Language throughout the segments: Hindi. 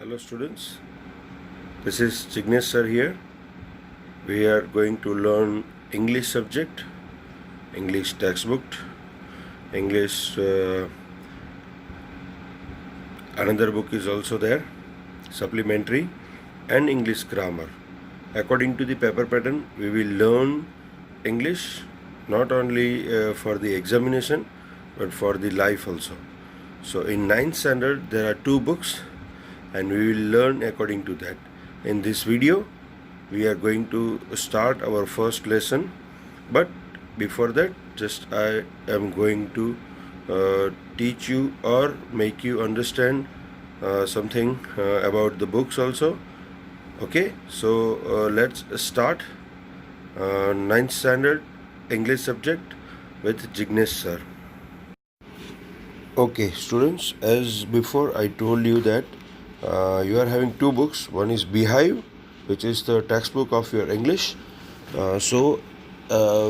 Hello students, this is Jignesh sir here. We are going to learn English subject, English textbook, English another book is also there, supplementary, and English grammar. According to the paper pattern, we will learn English not only for the examination but for the life also. So in 9th standard there are 2 books and we will learn according to that. In this video we are going to start our first lesson, but before that just I am going to teach you or make you understand something about the books also. Okay, so let's start 9th standard English subject with Jignesh sir. Okay students, as before I told you that you are having 2 books. One is Beehive, which is the textbook of your English. So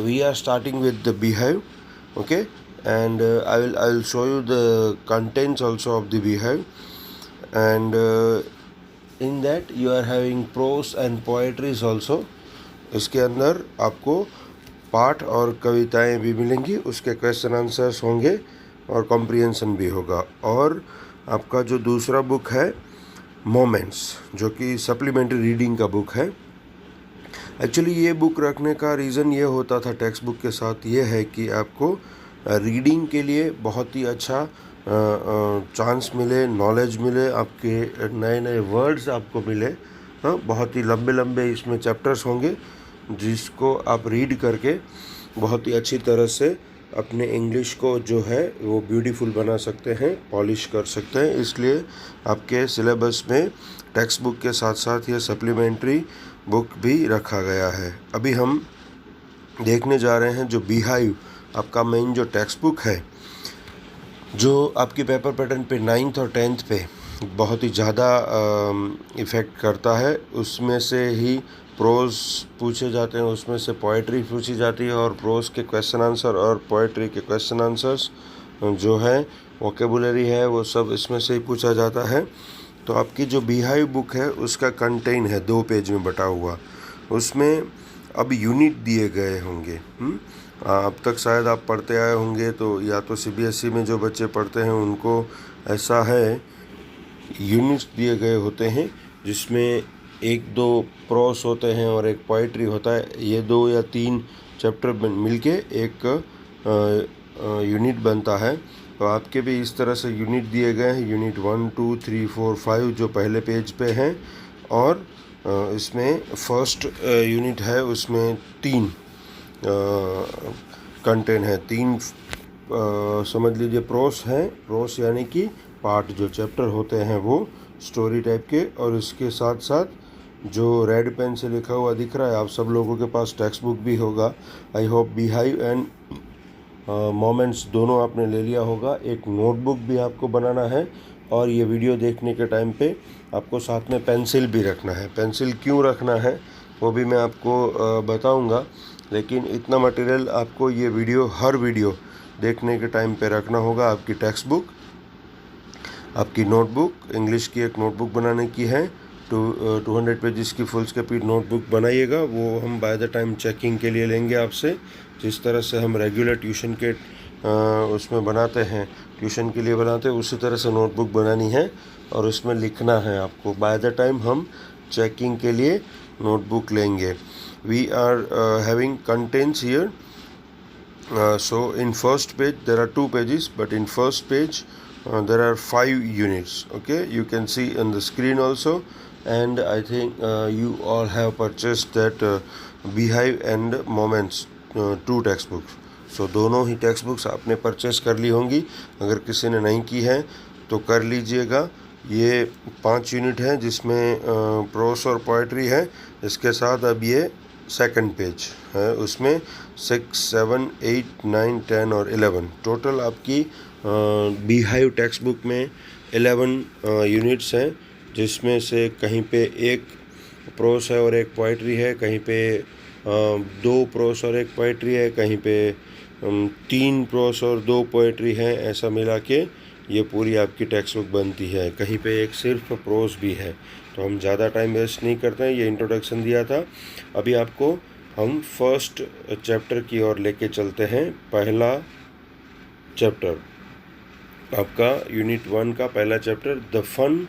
we are starting with the Beehive, okay, and I will show you the contents also of the Beehive, and in that you are having prose and poetries also. इसके अंदर आपको पाठ और कविताएं भी मिलेंगी, उसके क्वेश्चन आंसर्स होंगे और कॉम्प्रिहेंशन भी होगा. और आपका जो दूसरा बुक है मोमेंट्स, जो कि सप्लीमेंट्री रीडिंग का बुक है. एक्चुअली ये बुक रखने का रीज़न ये होता था टेक्स्ट बुक के साथ, ये है कि आपको रीडिंग के लिए बहुत ही अच्छा चांस मिले, नॉलेज मिले, आपके नए नए वर्ड्स आपको मिले. हाँ, बहुत ही लंबे लंबे इसमें चैप्टर्स होंगे जिसको आप रीड करके बहुत ही अच्छी तरह से अपने इंग्लिश को जो है वो ब्यूटीफुल बना सकते हैं, पॉलिश कर सकते हैं. इसलिए आपके सिलेबस में टेक्स्ट बुक के साथ साथ ये सप्लीमेंट्री बुक भी रखा गया है. अभी हम देखने जा रहे हैं जो बीहाइव आपका मेन जो टेक्स्ट बुक है, जो आपकी पेपर पैटर्न पे 9th और 10th पे बहुत ही ज़्यादा इफ़ेक्ट करता है. उसमें से ही प्रोज पूछे जाते हैं, उसमें से पोइट्री पूछी जाती है, और प्रोज के क्वेश्चन आंसर और पोइट्री के क्वेश्चन आंसर्स जो है वोकेबुलरी है वो सब इसमें से ही पूछा जाता है. तो आपकी जो बीहाइव बुक है उसका कंटेंट है 2 पेज में बटा हुआ. उसमें अब यूनिट दिए गए होंगे. अब तक शायद आप पढ़ते आए होंगे, तो या तो CBSE में जो बच्चे पढ़ते हैं उनको ऐसा है, यूनिट्स दिए गए होते हैं जिसमें 1-2 प्रोस होते हैं और एक पोइट्री होता है. ये 2 या 3 चैप्टर मिलके एक यूनिट बनता है. तो आपके भी इस तरह से यूनिट दिए गए हैं, यूनिट 1, 2, 3, 4, 5 जो पहले पेज पे हैं. और इसमें फर्स्ट यूनिट है, उसमें 3 कंटेंट है, 3 समझ लीजिए प्रोस हैं. प्रोस यानी कि पार्ट जो चैप्टर होते हैं वो स्टोरी टाइप के, और इसके साथ साथ जो रेड पेन से लिखा हुआ दिख रहा है, आप सब लोगों के पास टेक्स्ट बुक भी होगा. I hope beehive and moments दोनों आपने ले लिया होगा. एक नोटबुक भी आपको बनाना है, और ये वीडियो देखने के टाइम पे आपको साथ में पेंसिल भी रखना है. पेंसिल क्यों रखना है वो भी मैं आपको बताऊंगा, लेकिन इतना मटेरियल आपको ये हर वीडियो देखने के टाइम पे रखना होगा. आपकी टेक्स्ट बुक, आपकी नोटबुक, इंग्लिश की एक नोटबुक बनाने की है, 200 पेजेस की फुल स्पीड नोटबुक बनाइएगा. वो हम बाय द टाइम चेकिंग के लिए लेंगे आपसे, जिस तरह से हम रेगुलर ट्यूशन के उसमें बनाते हैं, ट्यूशन के लिए बनाते हैं, उसी तरह से नोटबुक बनानी है और उसमें लिखना है आपको. बाय द टाइम हम चेकिंग के लिए नोटबुक लेंगे. We are having contents here. So in first page there are 2 pages, but in first page there are 5 units. Okay, you can see on the screen also, and I think you all have purchased that Beehive and Moments 2 textbooks. So दोनों ही टेक्स्ट बुक्स आपने परचेस कर ली होंगी. अगर किसी ने नहीं की है तो कर लीजिएगा. ये 5 यूनिट हैं जिसमें प्रोस और पोइट्री है. इसके साथ अब ये सेकंड पेज है, उसमें 6, 7, 8, 9, 10 और 11 टोटल आपकी बीहाइव टेक्स्ट बुक में 11 यूनिट्स हैं, जिसमें से कहीं पे एक प्रोस है और एक पोइट्री है, कहीं पे 2 प्रोस और एक पोइट्री है, कहीं पे 3 प्रोस और 2 पोइट्री हैं. ऐसा मिला के ये पूरी आपकी टेक्स्ट बुक बनती है। कहीं पे एक सिर्फ प्रोज भी है। तो हम ज़्यादा टाइम वेस्ट नहीं करते हैं, ये इंट्रोडक्शन दिया था। अभी आपको हम फर्स्ट चैप्टर की ओर लेके चलते हैं। पहला चैप्टर आपका यूनिट 1 का पहला chapter, the fun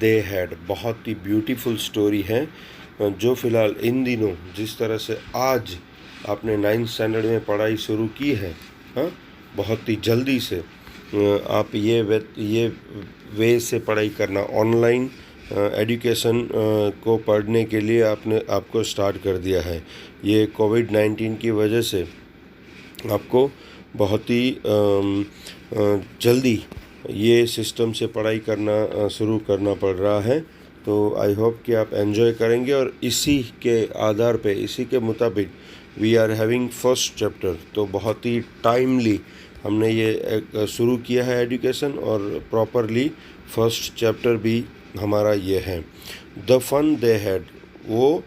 they had. बहुत ही ब्यूटीफुल स्टोरी है जो फ़िलहाल इन दिनों जिस तरह से आज आपने 9th स्टैंडर्ड में पढ़ाई शुरू की है, हाँ, बहुत ही जल्दी से आप ये वे से पढ़ाई करना, ऑनलाइन एजुकेशन को पढ़ने के लिए आपको स्टार्ट कर दिया है। ये कोविड-19 की वजह से आपको बहुत ही जल्दी ये सिस्टम से पढ़ाई करना शुरू करना पड़ रहा है। तो आई होप कि आप एंजॉय करेंगे और इसी के आधार पे, इसी के मुताबिक we are having first chapter. तो बहुत ही टाइमली हमने ये शुरू किया है एजुकेशन, और प्रॉपरली फर्स्ट चैप्टर भी हमारा ये है, द फन दे हैड। वो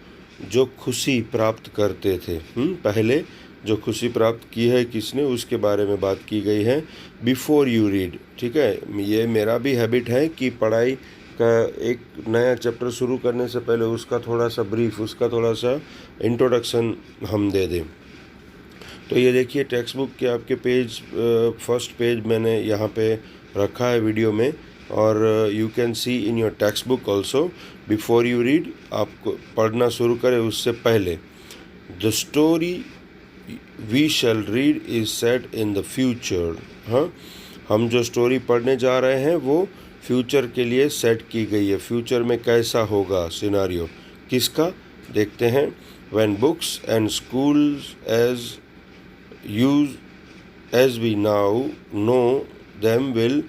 जो खुशी प्राप्त करते थे, पहले जो खुशी प्राप्त की है किसने, उसके बारे में बात की गई है। बिफोर यू रीड, ठीक है, ये मेरा भी हैबिट है कि पढ़ाई का एक नया चैप्टर शुरू करने से पहले उसका थोड़ा सा ब्रीफ, उसका थोड़ा सा इंट्रोडक्शन हम दे दें। तो ये देखिए टेक्स्ट बुक के आपके पेज, फर्स्ट पेज मैंने यहाँ पे रखा है वीडियो में, और you can see in your textbook also. Before you read, आपको पढ़ना शुरू करें उससे पहले, the story we shall read is set in the future. हाँ, हम जो स्टोरी पढ़ने जा रहे हैं वो फ्यूचर के लिए सेट की गई है। फ्यूचर में कैसा होगा सिनारियो, किसका, देखते हैं। When books and schools as we now know them will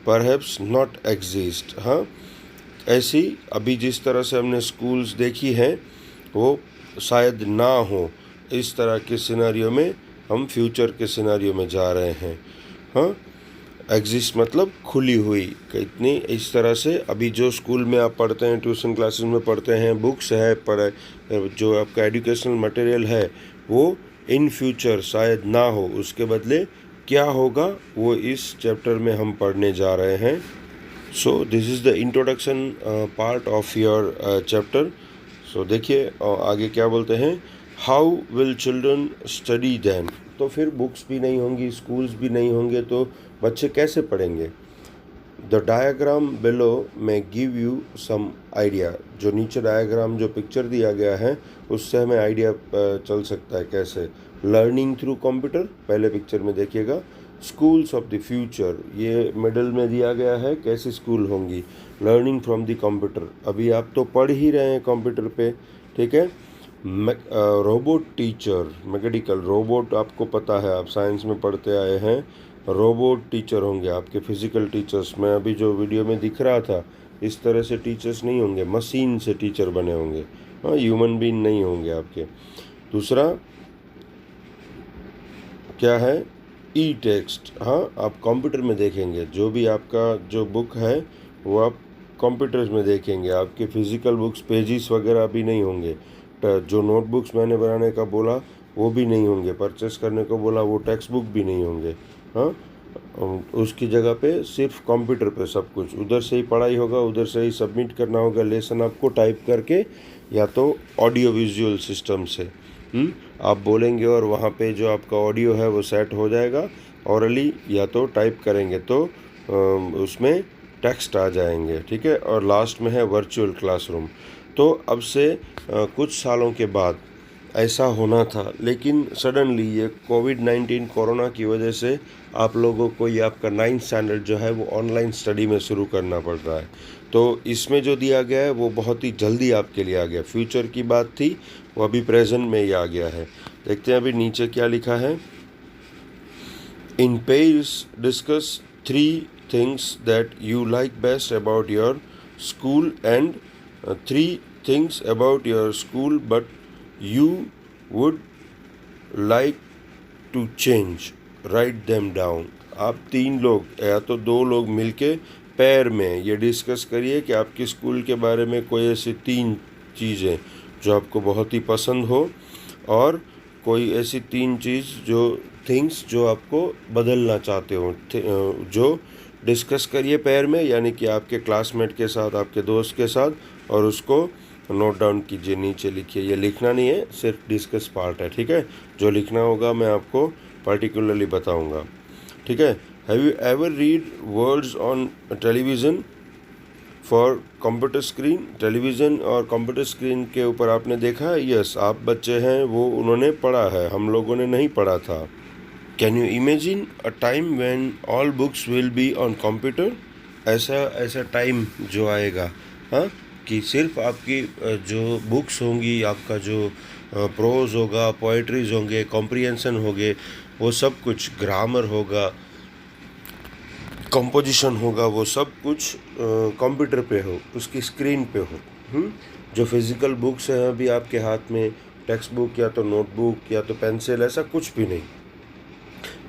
perhaps not exist. हाँ, ऐसी अभी जिस तरह से हमने स्कूल्स देखी हैं वो शायद ना हो। इस तरह के सिनारियो में हम फ्यूचर के सिनारियो में जा रहे हैं। हाँ, एग्जिस्ट मतलब खुली हुई, कितनी इस तरह से अभी जो स्कूल में आप पढ़ते हैं, ट्यूशन क्लासेस में पढ़ते हैं, बुक्स है, जो आपका एजुकेशनल मटेरियल है वो इन फ्यूचर शायद ना हो, उसके बदले क्या होगा वो इस चैप्टर में हम पढ़ने जा रहे हैं। So this is the introduction part of your chapter. So देखिए आगे क्या बोलते हैं, how will children study then. तो फिर बुक्स भी नहीं होंगी, स्कूल्स भी नहीं होंगे, तो बच्चे कैसे पढ़ेंगे। द डायग्राम बिलो में गिव यू सम आइडिया। जो नीचे डायग्राम, जो पिक्चर दिया गया है, उससे हमें आइडिया चल सकता है कैसे। लर्निंग थ्रू कंप्यूटर, पहले पिक्चर में देखिएगा। स्कूल्स ऑफ द फ्यूचर, ये मिडल में दिया गया है कैसी स्कूल होंगी। लर्निंग फ्रॉम द कंप्यूटर, अभी आप तो पढ़ ही रहे हैं कंप्यूटर पे, ठीक है। रोबोट टीचर, मैकेनिकल रोबोट, आपको पता है, आप साइंस में पढ़ते आए हैं। रोबोट टीचर होंगे आपके, फिज़िकल टीचर्स। मैं अभी जो वीडियो में दिख रहा था इस तरह से टीचर्स नहीं होंगे, मशीन से टीचर बने होंगे। हाँ, ह्यूमन बीइंग नहीं होंगे आपके। दूसरा क्या है, ई टेक्स्ट। हाँ, आप कंप्यूटर में देखेंगे, जो भी आपका जो बुक है वो आप कंप्यूटर्स में देखेंगे। आपके फिज़िकल बुक्स, पेजेस वगैरह भी नहीं होंगे। जो नोटबुक्स मैंने बनाने का बोला वो भी नहीं होंगे, परचेस करने को बोला वो टेक्स्ट बुक भी नहीं होंगे। हाँ, उसकी जगह पे सिर्फ कंप्यूटर पे सब कुछ, उधर से ही पढ़ाई होगा, उधर से ही सबमिट करना होगा लेसन आपको टाइप करके, या तो ऑडियो विजुअल सिस्टम से आप बोलेंगे और वहाँ पे जो आपका ऑडियो है वो सेट हो जाएगा ऑरली, या तो टाइप करेंगे तो उसमें टेक्स्ट आ जाएंगे, ठीक है। और लास्ट में है वर्चुअल क्लासरूम। तो अब से कुछ सालों के बाद ऐसा होना था, लेकिन सडनली ये कोविड-19 कोरोना की वजह से आप लोगों को ये आपका 9th स्टैंडर्ड जो है वो ऑनलाइन स्टडी में शुरू करना पड़ रहा है। तो इसमें जो दिया गया है वो बहुत ही जल्दी आपके लिए आ गया। फ्यूचर की बात थी, वो अभी प्रेजेंट में ही आ गया है। देखते हैं अभी नीचे क्या लिखा है। इन page discuss 3 things that you like best about your school and 3 things about your school but you would like to change. Write them down. आप 3 लोग या तो 2 लोग मिलके पैर में ये डिस्कस करिए कि आपके स्कूल के बारे में कोई ऐसी 3 चीज़ें जो आपको बहुत ही पसंद हो, और कोई ऐसी 3 चीज़ जो थिंग्स जो आपको बदलना चाहते हो, जो डिस्कस करिए पैर में, यानी कि आपके क्लासमेट के साथ, आपके दोस्त के साथ, और उसको नोट डाउन कीजिए, नीचे लिखिए। ये लिखना नहीं है, सिर्फ डिस्कस पार्ट है, ठीक है। जो लिखना होगा मैं आपको पर्टिकुलरली बताऊंगा, ठीक है। Have you ever read words on television for computer screen? Television और कंप्यूटर स्क्रीन के ऊपर आपने देखा है? यस, आप बच्चे हैं वो उन्होंने पढ़ा है, हम लोगों ने नहीं पढ़ा था। Can you imagine a time when all books will be on computer? ऐसा टाइम जो आएगा, हाँ, कि सिर्फ आपकी जो बुक्स होंगी, आपका जो प्रोज होगा, पोइट्रीज होंगे, कॉम्प्रिहेंशन होंगे, वो सब कुछ, ग्रामर होगा, कंपोजिशन होगा, वो सब कुछ कंप्यूटर पे हो, उसकी स्क्रीन पे हो। जो फिज़िकल बुक्स हैं अभी आपके हाथ में, टेक्स्ट बुक या तो नोटबुक या तो पेंसिल, ऐसा कुछ भी नहीं।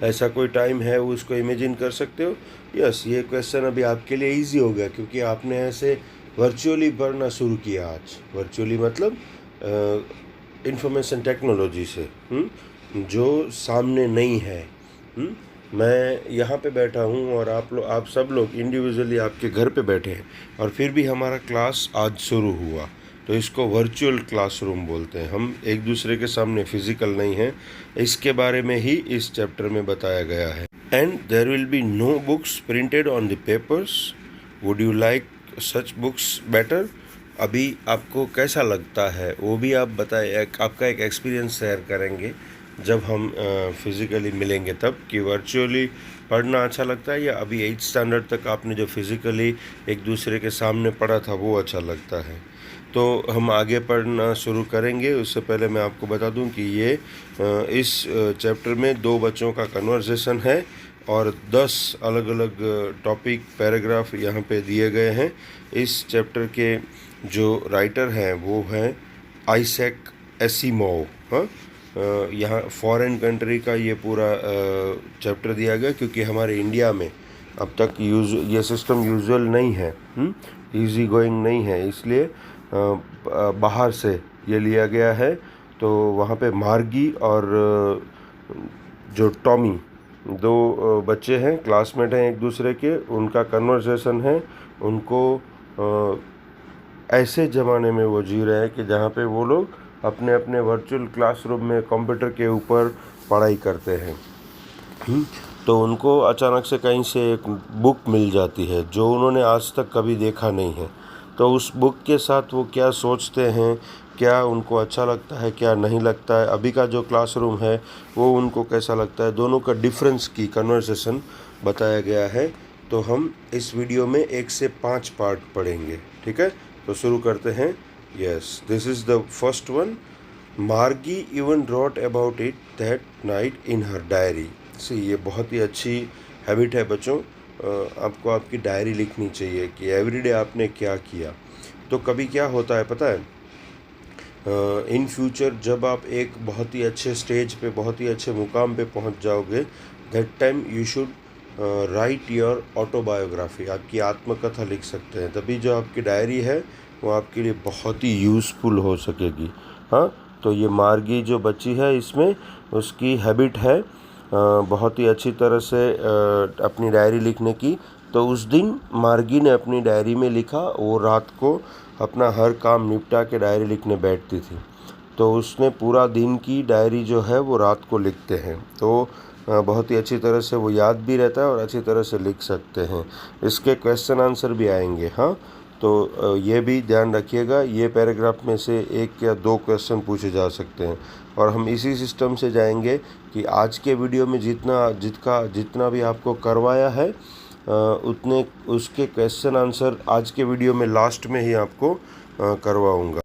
ऐसा कोई टाइम है वो उसको इमेजिन कर सकते हो? यस, ये क्वेश्चन अभी आपके लिए इजी हो गया, क्योंकि आपने ऐसे वर्चुअली पढ़ना शुरू किया आज। वर्चुअली मतलब इंफॉर्मेशन टेक्नोलॉजी से, जो सामने नहीं है। मैं यहाँ पे बैठा हूँ और आप सब लोग इंडिविजुअली आपके घर पे बैठे हैं, और फिर भी हमारा क्लास आज शुरू हुआ। तो इसको वर्चुअल क्लासरूम बोलते हैं। हम एक दूसरे के सामने फिजिकल नहीं हैं। इसके बारे में ही इस चैप्टर में बताया गया है। And there will be no books printed on the papers. Would you like such books better? अभी आपको कैसा लगता है वो भी आप बताएं, आपका एक एक्सपीरियंस शेयर करेंगे जब हम फिज़िकली मिलेंगे तब, कि वर्चुअली पढ़ना अच्छा लगता है या अभी 8th स्टैंडर्ड तक आपने जो फिज़िकली एक दूसरे के सामने पढ़ा था वो अच्छा लगता है। तो हम आगे पढ़ना शुरू करेंगे। उससे पहले मैं आपको बता दूं कि ये इस चैप्टर में 2 बच्चों का कन्वर्सेशन है और 10 अलग अलग टॉपिक, पैराग्राफ यहाँ पे दिए गए हैं। इस चैप्टर के जो राइटर हैं वो हैं आइजैक एसिमोव। हाँ, यहाँ फॉरेन कंट्री का ये पूरा चैप्टर दिया गया, क्योंकि हमारे इंडिया में अब तक ये सिस्टम यूजुअल नहीं है, इजी गोइंग नहीं है, इसलिए बाहर से ये लिया गया है। तो वहाँ पे मार्गी और जो टॉमी, 2 बच्चे हैं, क्लासमेट हैं एक दूसरे के, उनका कन्वर्सेशन है। उनको ऐसे ज़माने में वो जी रहे हैं कि जहाँ पे वो लोग अपने अपने वर्चुअल क्लासरूम में कंप्यूटर के ऊपर पढ़ाई करते हैं। तो उनको अचानक से कहीं से एक बुक मिल जाती है जो उन्होंने आज तक कभी देखा नहीं है। तो उस बुक के साथ वो क्या सोचते हैं, क्या उनको अच्छा लगता है, क्या नहीं लगता है, अभी का जो क्लासरूम है वो उनको कैसा लगता है, दोनों का डिफरेंस की कन्वर्सेशन बताया गया है। तो हम इस वीडियो में 1 से 5 पार्ट पढ़ेंगे, ठीक है। तो शुरू करते हैं। Yes, this is the first one. Margie even wrote about it that night in her diary. See, ये बहुत ही अच्छी हैबिट है बच्चों। आपको आपकी डायरी लिखनी चाहिए कि एवरीडे आपने क्या किया। तो कभी क्या होता है पता है, इन फ्यूचर जब आप एक बहुत ही अच्छे स्टेज पे, बहुत ही अच्छे मुकाम पे पहुंच जाओगे, that time you should write your autobiography. आपकी आत्मकथा लिख सकते हैं, तभी जो आपकी डायरी है वो आपके लिए बहुत ही यूज़फुल हो सकेगी। हाँ, तो ये मार्गी जो बच्ची है, इसमें उसकी हैबिट है बहुत ही अच्छी तरह से अपनी डायरी लिखने की। तो उस दिन मार्गी ने अपनी डायरी में लिखा, वो रात को अपना हर काम निपटा के डायरी लिखने बैठती थी। तो उसने पूरा दिन की डायरी जो है वो रात को लिखते हैं। तो बहुत ही अच्छी तरह से वो याद भी रहता है और अच्छी तरह से लिख सकते हैं। इसके क्वेश्चन आंसर भी आएंगे। हाँ, तो ये भी ध्यान रखिएगा, ये पैराग्राफ में से 1 या 2 क्वेश्चन पूछे जा सकते हैं। और हम इसी सिस्टम से जाएंगे कि आज के वीडियो में जितना भी आपको करवाया है उतने उसके क्वेश्चन आंसर आज के वीडियो में लास्ट में ही आपको करवाऊँगा।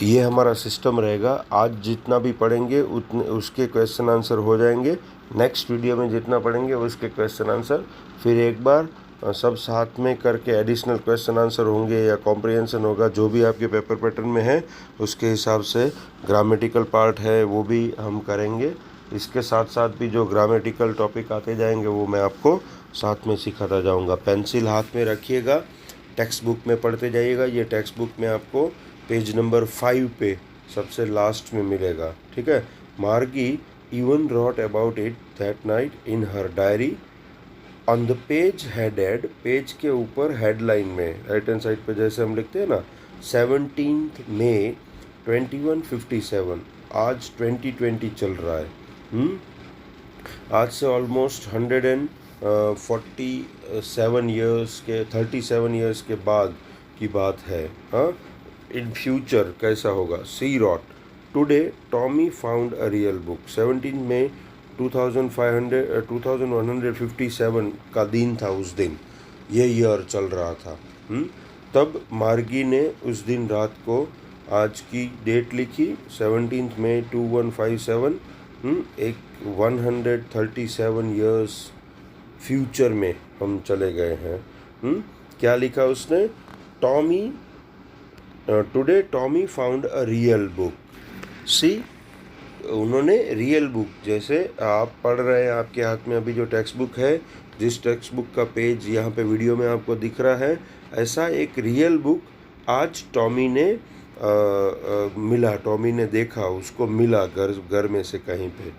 ये हमारा सिस्टम रहेगा। आज जितना भी पढ़ेंगे उतने उसके क्वेश्चन आंसर हो जाएंगे। नेक्स्ट वीडियो में जितना पढ़ेंगे उसके क्वेश्चन आंसर फिर एक बार सब साथ में करके एडिशनल क्वेश्चन आंसर होंगे या कॉम्प्रिहेंशन होगा, जो भी आपके पेपर पैटर्न में है उसके हिसाब से। ग्रामेटिकल पार्ट है वो भी हम करेंगे। इसके साथ साथ भी जो ग्रामेटिकल टॉपिक आते जाएंगे वो मैं आपको साथ में सिखाता जाऊंगा। पेंसिल हाथ में रखिएगा, टेक्स्ट बुक में पढ़ते जाइएगा। ये टेक्स्ट बुक में आपको पेज नंबर 5 पे सबसे लास्ट में मिलेगा, ठीक है। Margie even wrote about it that night in her diary on the page headed, page के ऊपर हेडलाइन में राइट हैंड साइड पे जैसे हम लिखते हैं ना 17 मई 2157, आज 2020 चल रहा है। आज से ऑलमोस्ट 147 ईयर्स के 37 ईयर्स के बाद की बात है। हाँ, इन फ्यूचर कैसा होगा, see wrote. Today Tommy found a real book. 17 मई 2157 का दिन था उस दिन, ये ईयर चल रहा था। तब मार्गी ने उस दिन रात को आज की डेट लिखी 17 मई 2157। एक 137 ईयर्स फ्यूचर में हम चले गए हैं। क्या लिखा उसने, Tommy today Tommy found a real book. See, उन्होंने रियल बुक, जैसे आप पढ़ रहे हैं, आपके हाथ में अभी जो टेक्स्ट बुक है, जिस टेक्स्ट बुक का पेज यहाँ पे वीडियो में आपको दिख रहा है, ऐसा एक रियल बुक आज टॉमी ने मिला, टॉमी ने देखा, उसको मिला घर में से कहीं पे।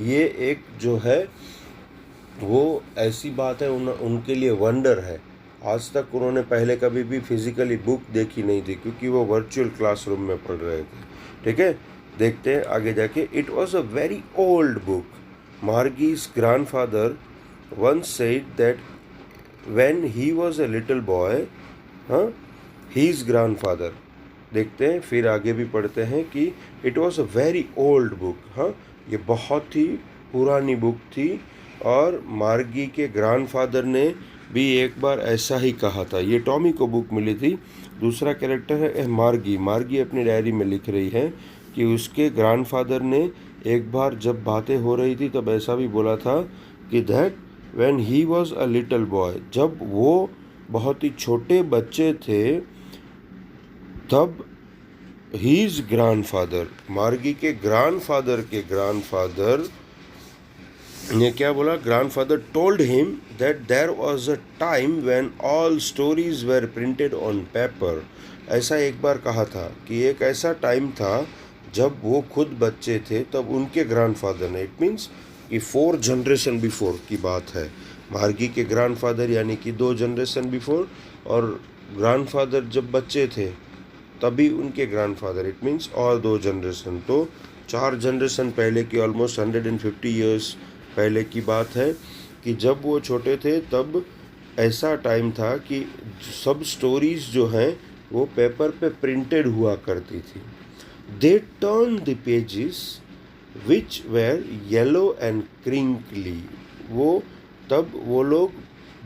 ये एक जो है वो ऐसी बात है, उनके लिए वंडर है। आज तक उन्होंने पहले कभी भी फिजिकली बुक देखी नहीं थी, क्योंकि वो वर्चुअल क्लासरूम में पढ़ रहे थे। ठीक है, देखते हैं आगे जाके। It was a very old book. Margie's grandfather once said that when he was a little boy, his grandfather, देखते हैं फिर आगे भी पढ़ते हैं कि it was a very old book. हाँ, ये बहुत ही पुरानी बुक थी, और मार्गी के ग्रैंडफादर ने भी एक बार ऐसा ही कहा था। ये टॉमी को बुक मिली थी। दूसरा कैरेक्टर है मार्गी। मार्गी अपनी डायरी में लिख रही है कि उसके ग्रैंडफादर ने एक बार जब बातें हो रही थी तब ऐसा भी बोला था कि that when he was a little boy, जब वो बहुत ही छोटे बच्चे थे, तब हीज ग्रैंडफादर, मार्गी के ग्रैंडफादर ने क्या बोला, grandfather told him that there was a time when all stories were printed on paper. ऐसा एक बार कहा था कि एक ऐसा टाइम था जब वो खुद बच्चे थे, तब उनके ग्रैंडफादर ने, इट मीन्स कि 4 जनरेशन बिफोर की बात है। मार्गी के ग्रैंडफादर यानी कि 2 जनरेशन बिफोर, और ग्रैंडफादर जब बच्चे थे तभी उनके ग्रैंडफादर, इट मीन्स और 2 जनरेशन, तो 4 जनरेशन पहले की, ऑलमोस्ट 150 ईयर्स पहले की बात है कि जब वो छोटे थे तब ऐसा टाइम था कि सब स्टोरीज जो हैं वो पेपर पे प्रिंटेड हुआ करती थी। They turn the pages which where yellow and crinkly. वो तब वो लोग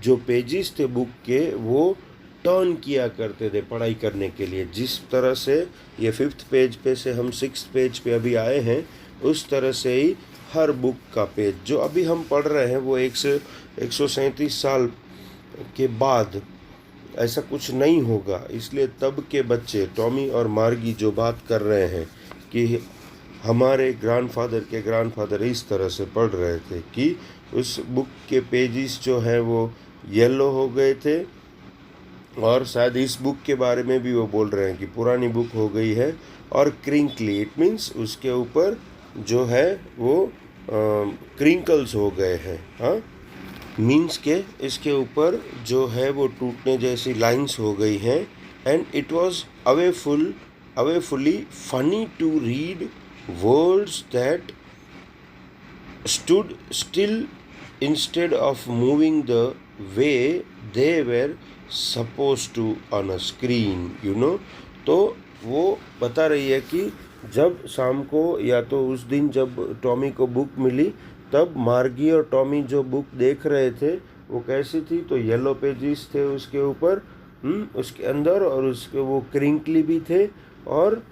जो पेजेस थे बुक के वो टर्न किया करते थे पढ़ाई करने के लिए। जिस तरह से ये 5th पेज पे से हम 6th पेज पे अभी आए हैं, उस तरह से ही हर बुक का पेज जो अभी हम पढ़ रहे हैं वो 137 साल के बाद ऐसा कुछ नहीं होगा। इसलिए तब के बच्चे टॉमी और मार्गी जो बात कर रहे हैं कि हमारे ग्रैंडफादर के ग्रैंडफादर इस तरह से पढ़ रहे थे कि उस बुक के पेजेस जो हैं वो येलो हो गए थे, और शायद इस बुक के बारे में भी वो बोल रहे हैं कि पुरानी बुक हो गई है, और क्रिंकली, इट मीन्स उसके ऊपर जो है वो क्रिंकल्स हो गए हैं। हाँ, मीन्स के इसके ऊपर जो है वो टूटने जैसी लाइंस हो गई हैं। And it was awfully funny to read words that stood still instead of moving the way they were suppose to on a screen, you know. तो वो बता रही है कि जब शाम को या तो उस दिन जब टॉमी को बुक मिली, तब मार्गी और टॉमी जो बुक देख रहे थे वो कैसी थी, तो येलो पेजेस थे उसके ऊपर, उसके अंदर, और उसके वो क्रिंकली भी थे, और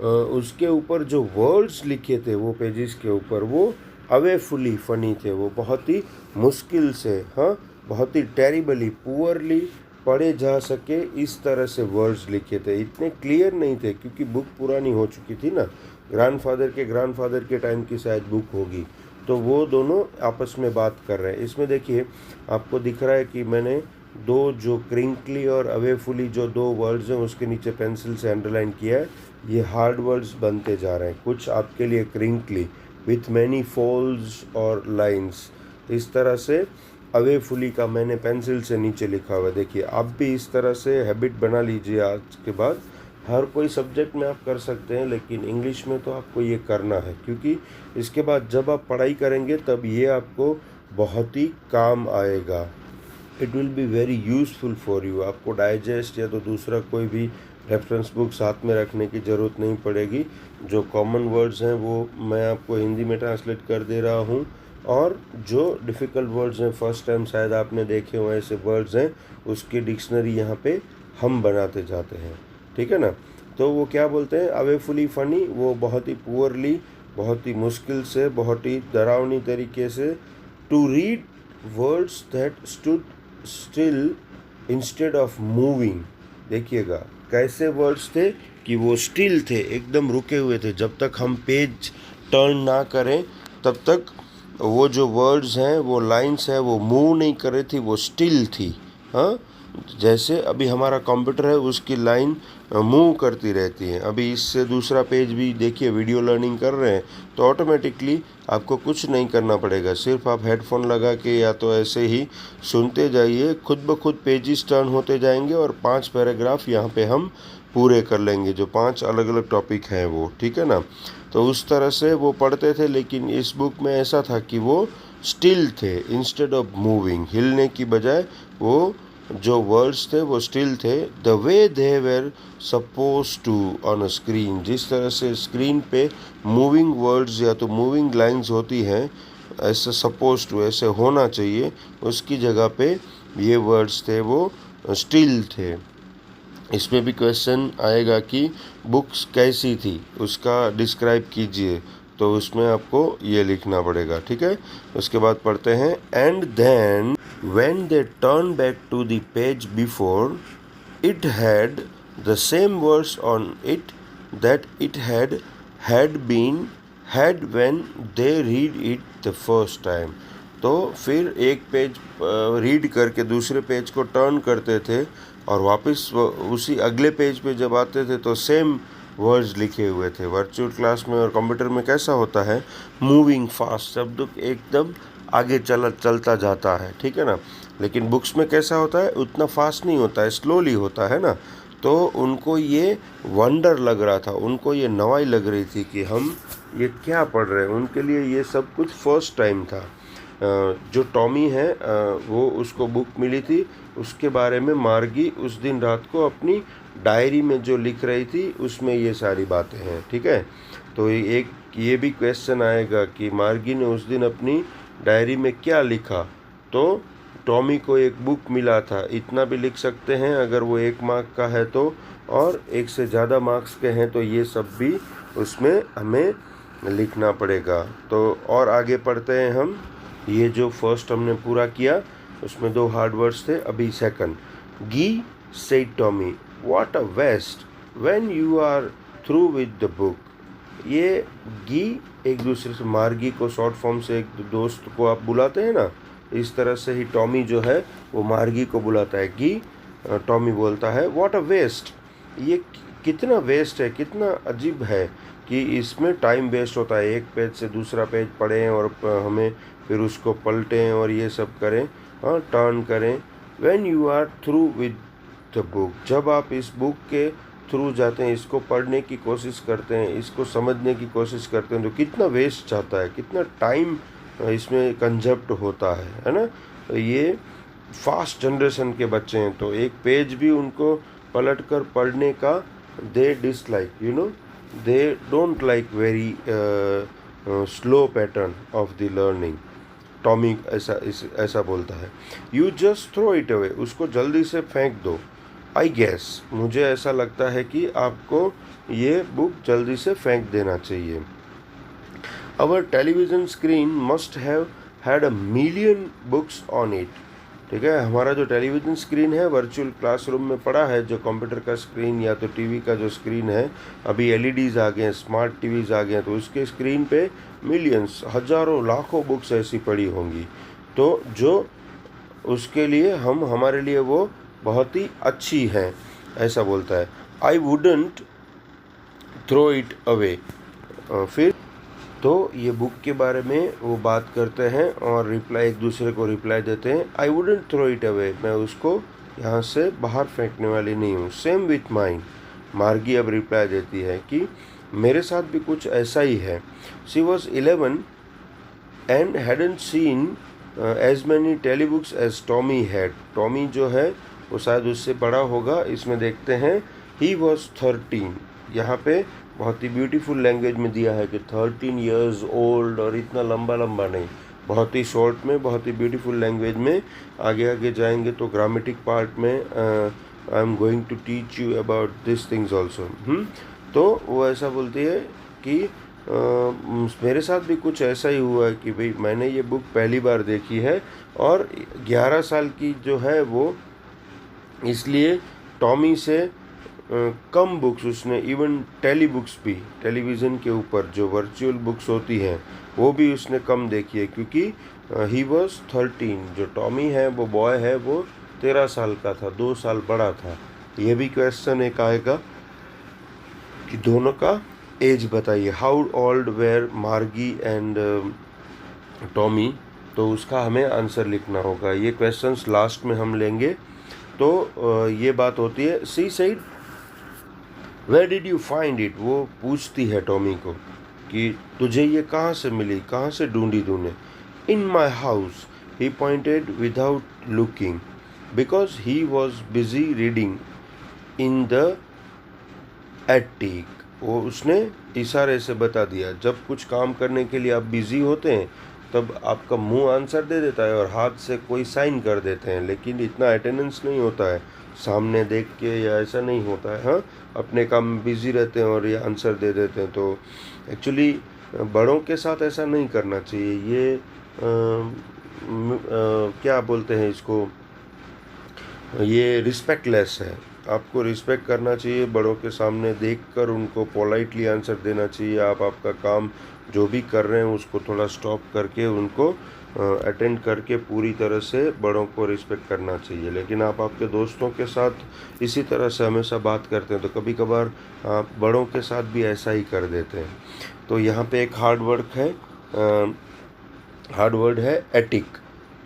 उसके ऊपर जो वर्ड्स लिखे थे वो पेजेस के ऊपर वो अवेफुली फनी थे, वो बहुत ही मुश्किल से, हाँ, बहुत ही टेरिबली पुअरली पढ़े जा सके इस तरह से वर्ड्स लिखे थे। इतने क्लियर नहीं थे क्योंकि बुक पुरानी हो चुकी थी ना, ग्रैंडफादर के टाइम की शायद बुक होगी। तो वो दोनों आपस में बात कर रहे हैं। इसमें देखिए आपको दिख रहा है कि मैंने 2 जो क्रिंकली और अवेफुली जो 2 वर्ड्स हैं उसके नीचे पेंसिल से अंडरलाइन किया है। ये हार्ड वर्ड्स बनते जा रहे हैं। कुछ आपके लिए क्रिंकली विथ मैनी फोल्ड्स और लाइंस, इस तरह से अवेफुली का मैंने पेंसिल से नीचे लिखा हुआ है। देखिए, आप भी इस तरह से हैबिट बना लीजिए आज के बाद। हर कोई सब्जेक्ट में आप कर सकते हैं, लेकिन इंग्लिश में तो आपको ये करना है, क्योंकि इसके बाद जब आप पढ़ाई करेंगे तब ये आपको बहुत ही काम आएगा। It will be very useful for you. आपको डाइजेस्ट या तो दूसरा कोई भी रेफरेंस बुक साथ में रखने की ज़रूरत नहीं पड़ेगी। जो कॉमन वर्ड्स हैं वो मैं आपको हिंदी में ट्रांसलेट कर दे रहा हूँ, और जो डिफ़िकल्ट वर्ड्स हैं, फर्स्ट टाइम शायद आपने देखे हो ऐसे वर्ड्स हैं, उसकी डिक्शनरी यहाँ पे हम बनाते जाते हैं। ठीक है ना। तो वो क्या बोलते हैं, अवेफुली फ़नी, वो बहुत ही पुअरली, बहुत ही मुश्किल से, बहुत ही डरावनी तरीके से, to read words that stood still instead of moving. देखिएगा कैसे वर्ड्स थे कि वो स्टिल थे, एकदम रुके हुए थे। जब तक हम पेज टर्न ना करें तब तक वो जो वर्ड्स हैं, वो लाइंस हैं, वो मूव नहीं कर रही थी, वो स्टिल थी। हाँ, जैसे अभी हमारा कंप्यूटर है, उसकी लाइन मूव करती रहती है। अभी इससे दूसरा पेज भी देखिए, वीडियो लर्निंग कर रहे हैं तो ऑटोमेटिकली आपको कुछ नहीं करना पड़ेगा, सिर्फ आप हेडफोन लगा के या तो ऐसे ही सुनते जाइए, खुद ब खुद पेजेस टर्न होते जाएंगे और 5 पैराग्राफ यहाँ पे हम पूरे कर लेंगे, जो 5 अलग अलग टॉपिक हैं वो। ठीक है ना। तो उस तरह से वो पढ़ते थे, लेकिन इस बुक में ऐसा था कि वो स्टिल थे इंस्टेड ऑफ मूविंग। हिलने की बजाय वो जो वर्ड्स थे वो स्टिल थे। The way they were suppose to on a screen, जिस तरह से स्क्रीन पे मूविंग वर्ड्स या तो मूविंग लाइंस होती हैं, ऐसे सपोज टू, ऐसे होना चाहिए, उसकी जगह पे ये वर्ड्स थे वो स्टिल थे। इसमें भी क्वेश्चन आएगा कि बुक्स कैसी थी, उसका डिस्क्राइब कीजिए, तो उसमें आपको ये लिखना पड़ेगा। ठीक है। उसके बाद पढ़ते हैं, and then when they turned back to the page before, it had the same words on it that it had been had when they read it the first time. तो फिर एक पेज रीड करके दूसरे पेज को टर्न करते थे और वापस उसी अगले पेज पे जब आते थे तो सेम वर्ड्स लिखे हुए थे। वर्चुअल क्लास में और कंप्यूटर में कैसा होता है, मूविंग फास्ट, शब्द एकदम आगे चलता जाता है। ठीक है ना। लेकिन बुक्स में कैसा होता है, उतना फास्ट नहीं होता है, स्लोली होता है ना। तो उनको ये वंडर लग रहा था, उनको ये नवाई लग रही थी कि हम ये क्या पढ़ रहे हैं। उनके लिए ये सब कुछ फर्स्ट टाइम था। जो टॉमी है वो उसको बुक मिली थी, उसके बारे में मार्गी उस दिन रात को अपनी डायरी में जो लिख रही थी उसमें ये सारी बातें हैं। ठीक है। तो एक ये भी क्वेश्चन आएगा कि मार्गी ने उस दिन अपनी डायरी में क्या लिखा। तो टॉमी को एक बुक मिला था, इतना भी लिख सकते हैं अगर वो 1 मार्क का है तो, और 1 से ज़्यादा मार्क्स के हैं तो ये सब भी उसमें हमें लिखना पड़ेगा। तो और आगे पढ़ते हैं हम। ये जो फर्स्ट हमने पूरा किया उसमें 2 हार्ड वर्ड्स थे, अभी second. Gee said Tommy, what a waste when you are through with the book. ये गी एक दूसरे से, मार्गी को शॉर्ट फॉर्म से एक दोस्त को आप बुलाते हैं ना, इस तरह से ही टॉमी जो है वो मार्गी को बुलाता है। गी टॉमी बोलता है, व्हाट अ वेस्ट, ये कितना वेस्ट है, कितना अजीब है कि इसमें टाइम वेस्ट होता है, एक पेज से दूसरा पेज पढ़ें और हमें फिर उसको पलटें और ये सब करें, हाँ, टर्न करें। When you are through with the book, जब आप इस बुक के थ्रू जाते हैं, इसको पढ़ने की कोशिश करते हैं, इसको समझने की कोशिश करते हैं, तो कितना वेस्ट जाता है, कितना टाइम इसमें कंजप्ट होता है ना। तो ये फास्ट जनरेशन के बच्चे हैं, तो एक पेज भी उनको पलटकर पढ़ने का they dislike, they don't like very slow pattern of the learning. Tommy ऐसा बोलता है। You just throw it away, उसको जल्दी से फेंक दो। आई गेस, मुझे ऐसा लगता है कि आपको ये बुक जल्दी से फेंक देना चाहिए। Our television screen must have had 1,000,000 books on it. ठीक है। हमारा जो टेलीविज़न स्क्रीन है वर्चुअल क्लासरूम में पड़ा है, जो कंप्यूटर का स्क्रीन या तो टीवी का जो स्क्रीन है, अभी एलईडीज़ आ गए हैं, स्मार्ट टीवीज़ आ गए हैं, तो उसके स्क्रीन पे मिलियंस, हज़ारों, लाखों बुक्स ऐसी पड़ी होंगी, तो जो उसके लिए हमारे लिए वो बहुत ही अच्छी हैं, ऐसा बोलता है। I wouldn't throw it away. फिर तो ये बुक के बारे में वो बात करते हैं और रिप्लाई एक दूसरे को रिप्लाई देते हैं। I wouldn't throw it away, मैं उसको यहाँ से बाहर फेंकने वाली नहीं हूँ। सेम विथ माइन, मार्गी अब रिप्लाई देती है कि मेरे साथ भी कुछ ऐसा ही है। She was 11 and hadn't seen as many telebooks as Tommy had. Tommy जो है वो शायद उससे बड़ा होगा। इसमें देखते हैं ही वॉज 13। यहाँ पे बहुत ही ब्यूटीफुल लैंग्वेज में दिया है कि 13 years ओल्ड, और इतना लंबा लंबा नहीं, बहुत ही शॉर्ट में, बहुत ही ब्यूटीफुल लैंग्वेज में। आगे आगे जाएंगे तो ग्रामेटिक पार्ट में I am going to teach you about this things also. तो वो ऐसा बोलती है कि मेरे साथ भी कुछ ऐसा ही हुआ है कि भाई मैंने ये बुक पहली बार देखी है और 11 साल की जो है वो, इसलिए टॉमी से कम बुक्स उसने, इवन टेली बुक्स भी, टेलीविज़न के ऊपर जो वर्चुअल बुक्स होती हैं वो भी उसने कम देखी है, क्योंकि ही वॉज 13। जो टॉमी है वो बॉय है, वो 13 साल का था, 2 साल बड़ा था। ये भी क्वेश्चन एक आएगा कि दोनों का एज बताइए। हाउ ओल्ड वेर मार्गी एंड टॉमी, तो उसका हमें आंसर लिखना होगा। ये क्वेश्चंस लास्ट में हम लेंगे। तो ये बात होती है। She said where did you find it, वो पूछती है टॉमी को कि तुझे ये कहाँ से मिली, कहाँ से ढूंढी तूने। In my house, he pointed without looking, because he was busy reading in the attic. वो उसने इशारे से बता दिया। जब कुछ काम करने के लिए आप बिजी होते हैं तब आपका मुंह आंसर दे देता है और हाथ से कोई साइन कर देते हैं, लेकिन इतना अटेंडेंस नहीं होता है सामने देख के, या ऐसा नहीं होता है। हाँ, अपने काम में बिजी रहते हैं और ये आंसर दे देते हैं। तो एक्चुअली बड़ों के साथ ऐसा नहीं करना चाहिए। ये क्या बोलते हैं इसको, ये रिस्पेक्टलेस है। आपको रिस्पेक्ट करना चाहिए, बड़ों के सामने देखकर उनको पोलाइटली आंसर देना चाहिए। आप आपका काम जो भी कर रहे हैं उसको थोड़ा स्टॉप करके उनको अटेंड करके पूरी तरह से बड़ों को रिस्पेक्ट करना चाहिए। लेकिन आप आपके दोस्तों के साथ इसी तरह से हमेशा बात करते हैं तो कभी कभार आप बड़ों के साथ भी ऐसा ही कर देते हैं। तो यहाँ पे एक हार्ड वर्ड है एटिक।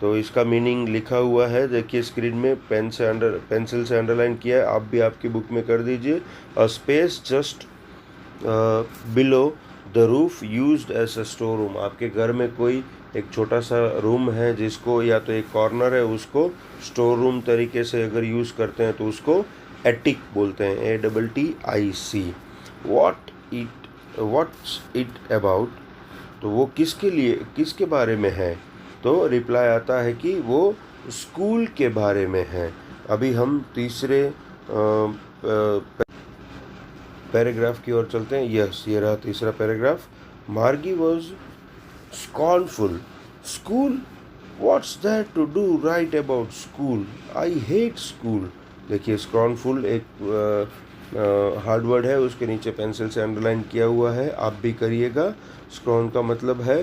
तो इसका मीनिंग लिखा हुआ है, देखिए स्क्रीन में, पेंसिल से अंडरलाइन किया है। आप भी आपकी बुक में कर दीजिए। A space just below the roof used as a store room. आपके घर में कोई एक छोटा सा रूम है जिसको, या तो एक कॉर्नर है, उसको स्टोर रूम तरीके से अगर यूज़ करते हैं तो उसको एटिक बोलते हैं, ATTIC। व्हाट्स इट अबाउट, तो वो किसके लिए, किसके बारे में है। तो रिप्लाई आता है कि वो स्कूल के बारे में है। अभी हम तीसरे पैराग्राफ की ओर चलते हैं। यस, ये रहा तीसरा पैराग्राफ। मार्गी was scornful. School? What's there to do right about school? I hate school. देखिए scornful एक हार्ड वर्ड है, उसके नीचे पेंसिल से अंडरलाइन किया हुआ है, आप भी करिएगा। scorn का मतलब है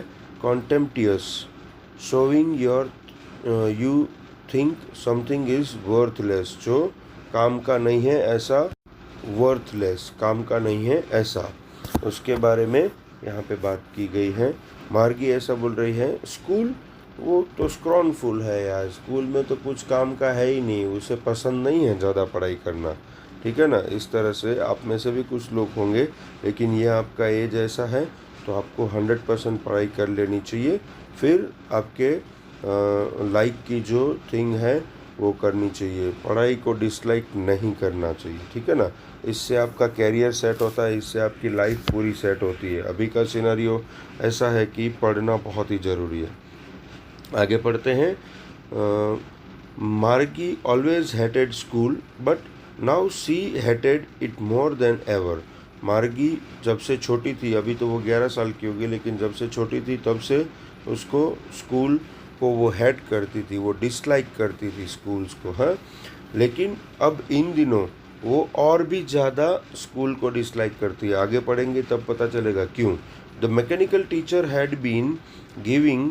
contemptuous, showing your you think something is worthless, जो काम का नहीं है ऐसा, worthless काम का नहीं है ऐसा, उसके बारे में यहाँ पे बात की गई है। मार्गी ऐसा बोल रही है, स्कूल वो तो स्क्रॉनफुल है यार, स्कूल में तो कुछ काम का है ही नहीं, उसे पसंद नहीं है ज़्यादा पढ़ाई करना, ठीक है ना। इस तरह से आप में से भी कुछ लोग होंगे, लेकिन ये आपका एज ऐसा है तो आपको 100% पढ़ाई कर लेनी चाहिए। फिर आपके लाइक की जो थिंग है वो करनी चाहिए, पढ़ाई को डिसलाइक नहीं करना चाहिए, ठीक है ना। इससे आपका कैरियर सेट होता है, इससे आपकी लाइफ पूरी सेट होती है। अभी का सिनेरियो ऐसा है कि पढ़ना बहुत ही ज़रूरी है। आगे पढ़ते हैं। मार्गी always hated school but now see hated it more than ever. मार्गी जब से छोटी थी, अभी तो वो 11 साल की होगी, लेकिन जब से छोटी थी तब से उसको स्कूल को वो हेट करती थी, वो डिसलाइक करती थी स्कूल्स को, हाँ। लेकिन अब इन दिनों वो और भी ज़्यादा स्कूल को डिसलाइक करती है। आगे पढ़ेंगे तब पता चलेगा क्यों। The mechanical teacher had been giving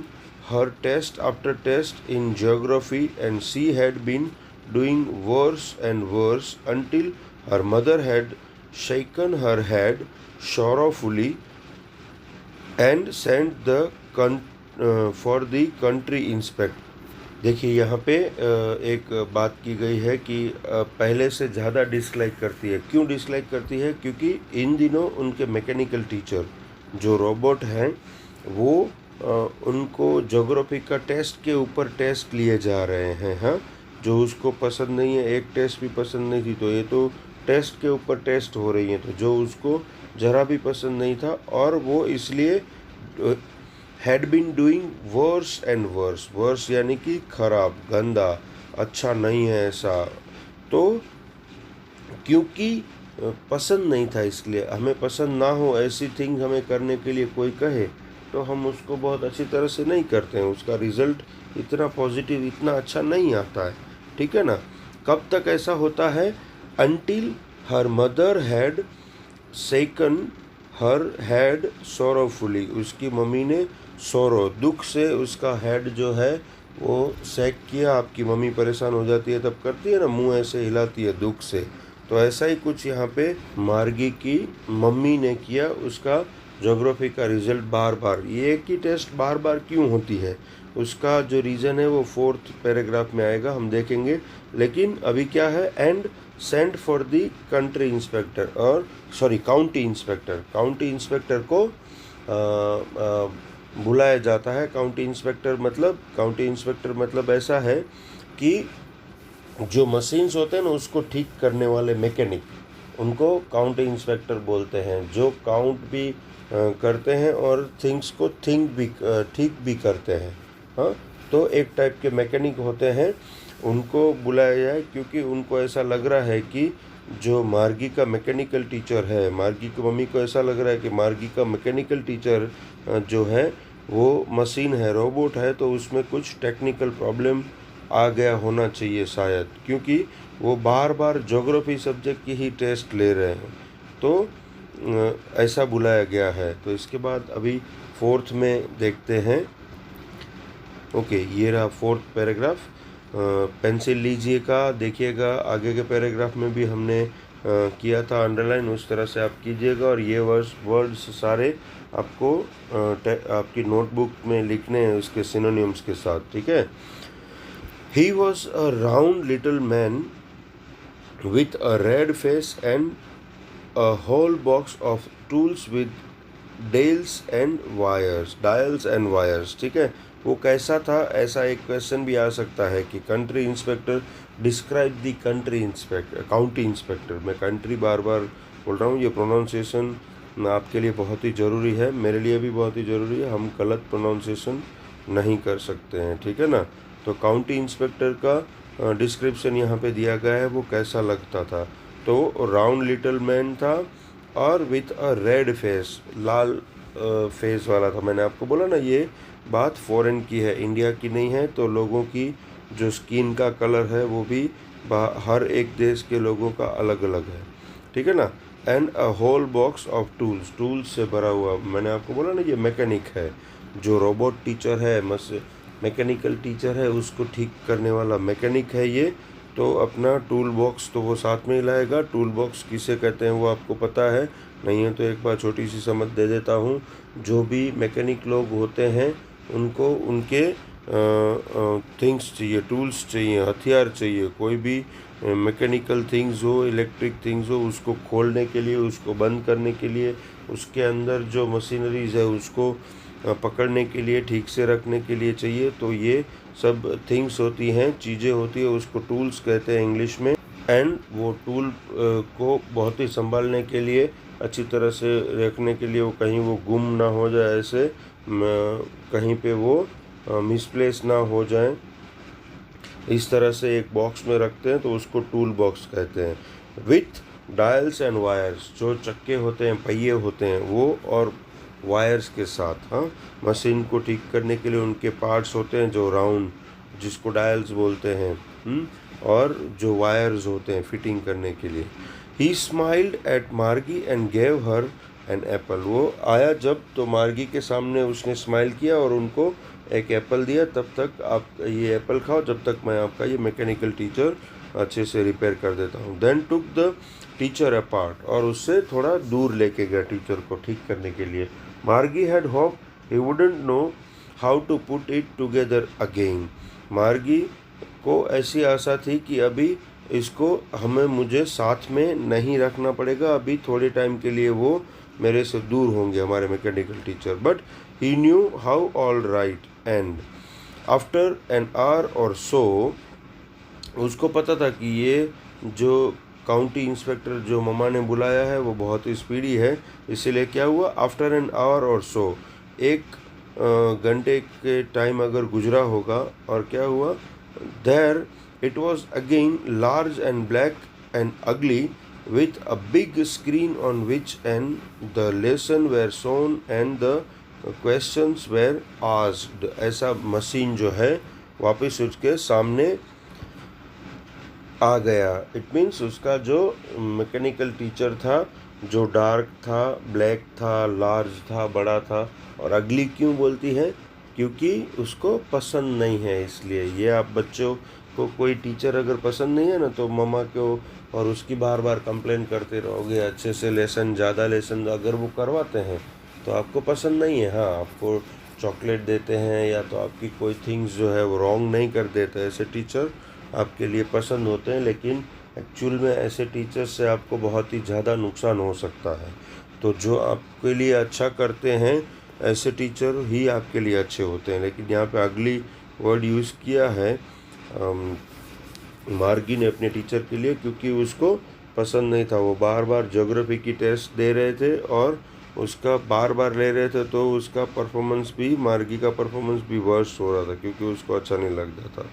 her test after test in geography and she had been doing worse and worse until her mother had shaken her head sorrowfully and send the for the country inspect. देखिए यहाँ पे एक बात की गई है कि पहले से ज़्यादा डिसलाइक करती है। क्यों डिसलाइक करती है? क्योंकि इन दिनों उनके मैकेनिकल टीचर जो रोबोट हैं वो उनको ज्योग्राफी का टेस्ट के ऊपर टेस्ट लिए जा रहे हैं। हाँ, जो उसको पसंद नहीं है, एक टेस्ट भी पसंद नहीं थी तो ये तो टेस्ट के ऊपर टेस्ट हो रही हैं, तो जो उसको ज़रा भी पसंद नहीं था और वो इसलिए had been doing worse and worse. Worse यानी कि खराब, गंदा, अच्छा नहीं है ऐसा। तो क्योंकि पसंद नहीं था, इसलिए हमें पसंद ना हो ऐसी थिंग हमें करने के लिए कोई कहे तो हम उसको बहुत अच्छी तरह से नहीं करते हैं, उसका रिज़ल्ट इतना पॉजिटिव, इतना अच्छा नहीं आता है। ठीक है ना? कब तक ऐसा होता है? Until her mother had shaken her head sorrowfully. उसकी मम्मी ने सोरो, दुख से उसका हेड जो है वो सेक किया। आपकी मम्मी परेशान हो जाती है तब करती है ना, मुंह ऐसे हिलाती है दुख से। तो ऐसा ही कुछ यहाँ पे मार्गी की मम्मी ने किया। उसका ज्योग्राफी का रिजल्ट बार बार, ये एक ही टेस्ट बार बार क्यों होती है, उसका जो रीज़न है वो 4th पैराग्राफ में आएगा, हम देखेंगे। लेकिन अभी क्या है? And send for the country inspector, और sorry county inspector. County inspector को बुलाया जाता है। काउंटी इंस्पेक्टर मतलब ऐसा है कि जो मशीन्स होते हैं ना उसको ठीक करने वाले मैकेनिक, उनको काउंटी इंस्पेक्टर बोलते हैं। जो काउंट भी करते हैं और थिंग्स को ठीक भी करते हैं। हाँ, तो एक टाइप के मैकेनिक होते हैं, उनको बुलाया जाए क्योंकि उनको ऐसा लग रहा है कि जो मार्गी का मैकेनिकल टीचर है, मार्गी की मम्मी को ऐसा लग रहा है कि मार्गी का मैकेनिकल टीचर जो है वो मशीन है, रोबोट है, तो उसमें कुछ टेक्निकल प्रॉब्लम आ गया होना चाहिए शायद, क्योंकि वो बार बार ज्योग्राफी सब्जेक्ट की ही टेस्ट ले रहे हैं। तो ऐसा बुलाया गया है। तो इसके बाद अभी 4th में देखते हैं। ओके, ये रहा 4th पैराग्राफ। पेंसिल लीजिएगा, देखिएगा आगे के पैराग्राफ में भी हमने किया था अंडरलाइन, उस तरह से आप कीजिएगा। और ये वर्ड्स सारे आपको आपकी नोटबुक में लिखने हैं उसके सिनोनिम्स के साथ। ठीक है? He was a round little man with a red face and a whole box of tools with dials and wires. ठीक है? वो कैसा था, ऐसा एक क्वेश्चन भी आ सकता है कि country inspector describe the county inspector. मैं कंट्री बार बार बोल रहा हूँ, ये प्रोनाउंसिएशन आपके लिए बहुत ही ज़रूरी है, मेरे लिए भी बहुत ही ज़रूरी है। हम गलत प्रोनाउंसिएशन नहीं कर सकते हैं। ठीक है ना? तो काउंटी इंस्पेक्टर का डिस्क्रिप्शन यहाँ पे दिया गया है, वो कैसा लगता था। तो राउंड लिटिल मैन था और with a red face, Lal face वाला था। मैंने आपको बोला ना ये बात फॉरेन की है, इंडिया की नहीं है। तो लोगों की जो स्किन का कलर है वो भी हर एक देश के लोगों का अलग अलग है। ठीक है ना? And a whole box of tools से भरा हुआ। मैंने आपको बोला ना ये मैकेनिक है, जो रोबोट टीचर है, मैकेनिकल टीचर है, उसको ठीक करने वाला मैकेनिक है ये। तो अपना टूल बॉक्स तो वो साथ में ही लाएगा। टूल बॉक्स किसे कहते हैं वो आपको पता है, नहीं है तो एक बार छोटी सी समझ दे देता हूँ। जो भी मैकेनिक लोग होते हैं उनको उनके थिंग्स चाहिए, टूल्स चाहिए, हथियार चाहिए। कोई भी मैकेनिकल थिंग्स हो, इलेक्ट्रिक थिंग्स हो, उसको खोलने के लिए, उसको बंद करने के लिए, उसके अंदर जो मशीनरीज है उसको पकड़ने के लिए, ठीक से रखने के लिए चाहिए। तो ये सब थिंग्स होती हैं, चीज़ें होती है, उसको टूल्स कहते हैं इंग्लिश में। एंड वो टूल को बहुत ही संभालने के लिए, अच्छी तरह से रखने के लिए, वो कहीं वो गुम ना हो जाए, ऐसे कहीं पे वो मिसप्लेस ना हो जाए, इस तरह से एक बॉक्स में रखते हैं, तो उसको टूल बॉक्स कहते हैं। विथ डायल्स एंड वायर्स, जो चक्के होते हैं, पहिए होते हैं वो, और वायर्स के साथ। हाँ, मशीन को ठीक करने के लिए उनके पार्ट्स होते हैं जो राउंड, जिसको डायल्स बोलते हैं, और जो वायर्स होते हैं फिटिंग करने के लिए। He smiled at Margie and gave her an apple. वो आया जब, तो मार्गी के सामने उसने स्माइल किया और उनको एक एप्पल दिया। तब तक आप ये एप्पल खाओ, जब तक मैं आपका ये मैकेनिकल टीचर अच्छे से रिपेयर कर देता हूँ। Then took the teacher apart, और उससे थोड़ा दूर लेके गया टीचर को ठीक करने के लिए। Margie had hoped he wouldn't know how to put it together again. मार्गी को ऐसी आशा थी कि अभी इसको मुझे साथ में नहीं रखना पड़ेगा, अभी थोड़े टाइम के लिए वो मेरे से दूर होंगे हमारे mechanical teacher. But he knew how all right and after an hour और सो उसको पता था कि ये जो काउंटी इंस्पेक्टर जो मम्मा ने बुलाया है वो बहुत ही स्पीडी है. इसीलिए क्या हुआ, आफ्टर एन आवर और सो, एक घंटे के टाइम अगर गुजरा होगा, और क्या हुआ, there it was again large and black and ugly with a big screen on which and the lesson were shown and the questions were asked. ऐसा मशीन जो है वापस उसके सामने आ गया. इट मीन्स उसका जो मैकेनिकल टीचर था, जो डार्क था, ब्लैक था, लार्ज था, बड़ा था. और अगली क्यों बोलती है, क्योंकि उसको पसंद नहीं है. इसलिए ये आप बच्चों को कोई टीचर अगर पसंद नहीं है ना, तो मम्मा को और उसकी बार बार कंप्लेन करते रहोगे. अच्छे से लेसन, ज़्यादा लेसन अगर वो करवाते हैं तो आपको पसंद नहीं है. हाँ, आपको चॉकलेट देते हैं या तो आपकी कोई थिंग्स जो है वो रॉन्ग नहीं कर देते, ऐसे टीचर आपके लिए पसंद होते हैं. लेकिन एक्चुअल में ऐसे टीचर्स से आपको बहुत ही ज़्यादा नुकसान हो सकता है. तो जो आपके लिए अच्छा करते हैं ऐसे टीचर ही आपके लिए अच्छे होते हैं. लेकिन यहाँ पे अगली वर्ड यूज़ किया है मार्गी ने अपने टीचर के लिए, क्योंकि उसको पसंद नहीं था. वो बार बार ज्योग्राफी की टेस्ट दे रहे थे और उसका बार बार ले रहे थे, तो उसका परफॉर्मेंस भी, मार्गी का परफॉर्मेंस भी वर्स्ट हो रहा था, क्योंकि उसको अच्छा नहीं लगता था.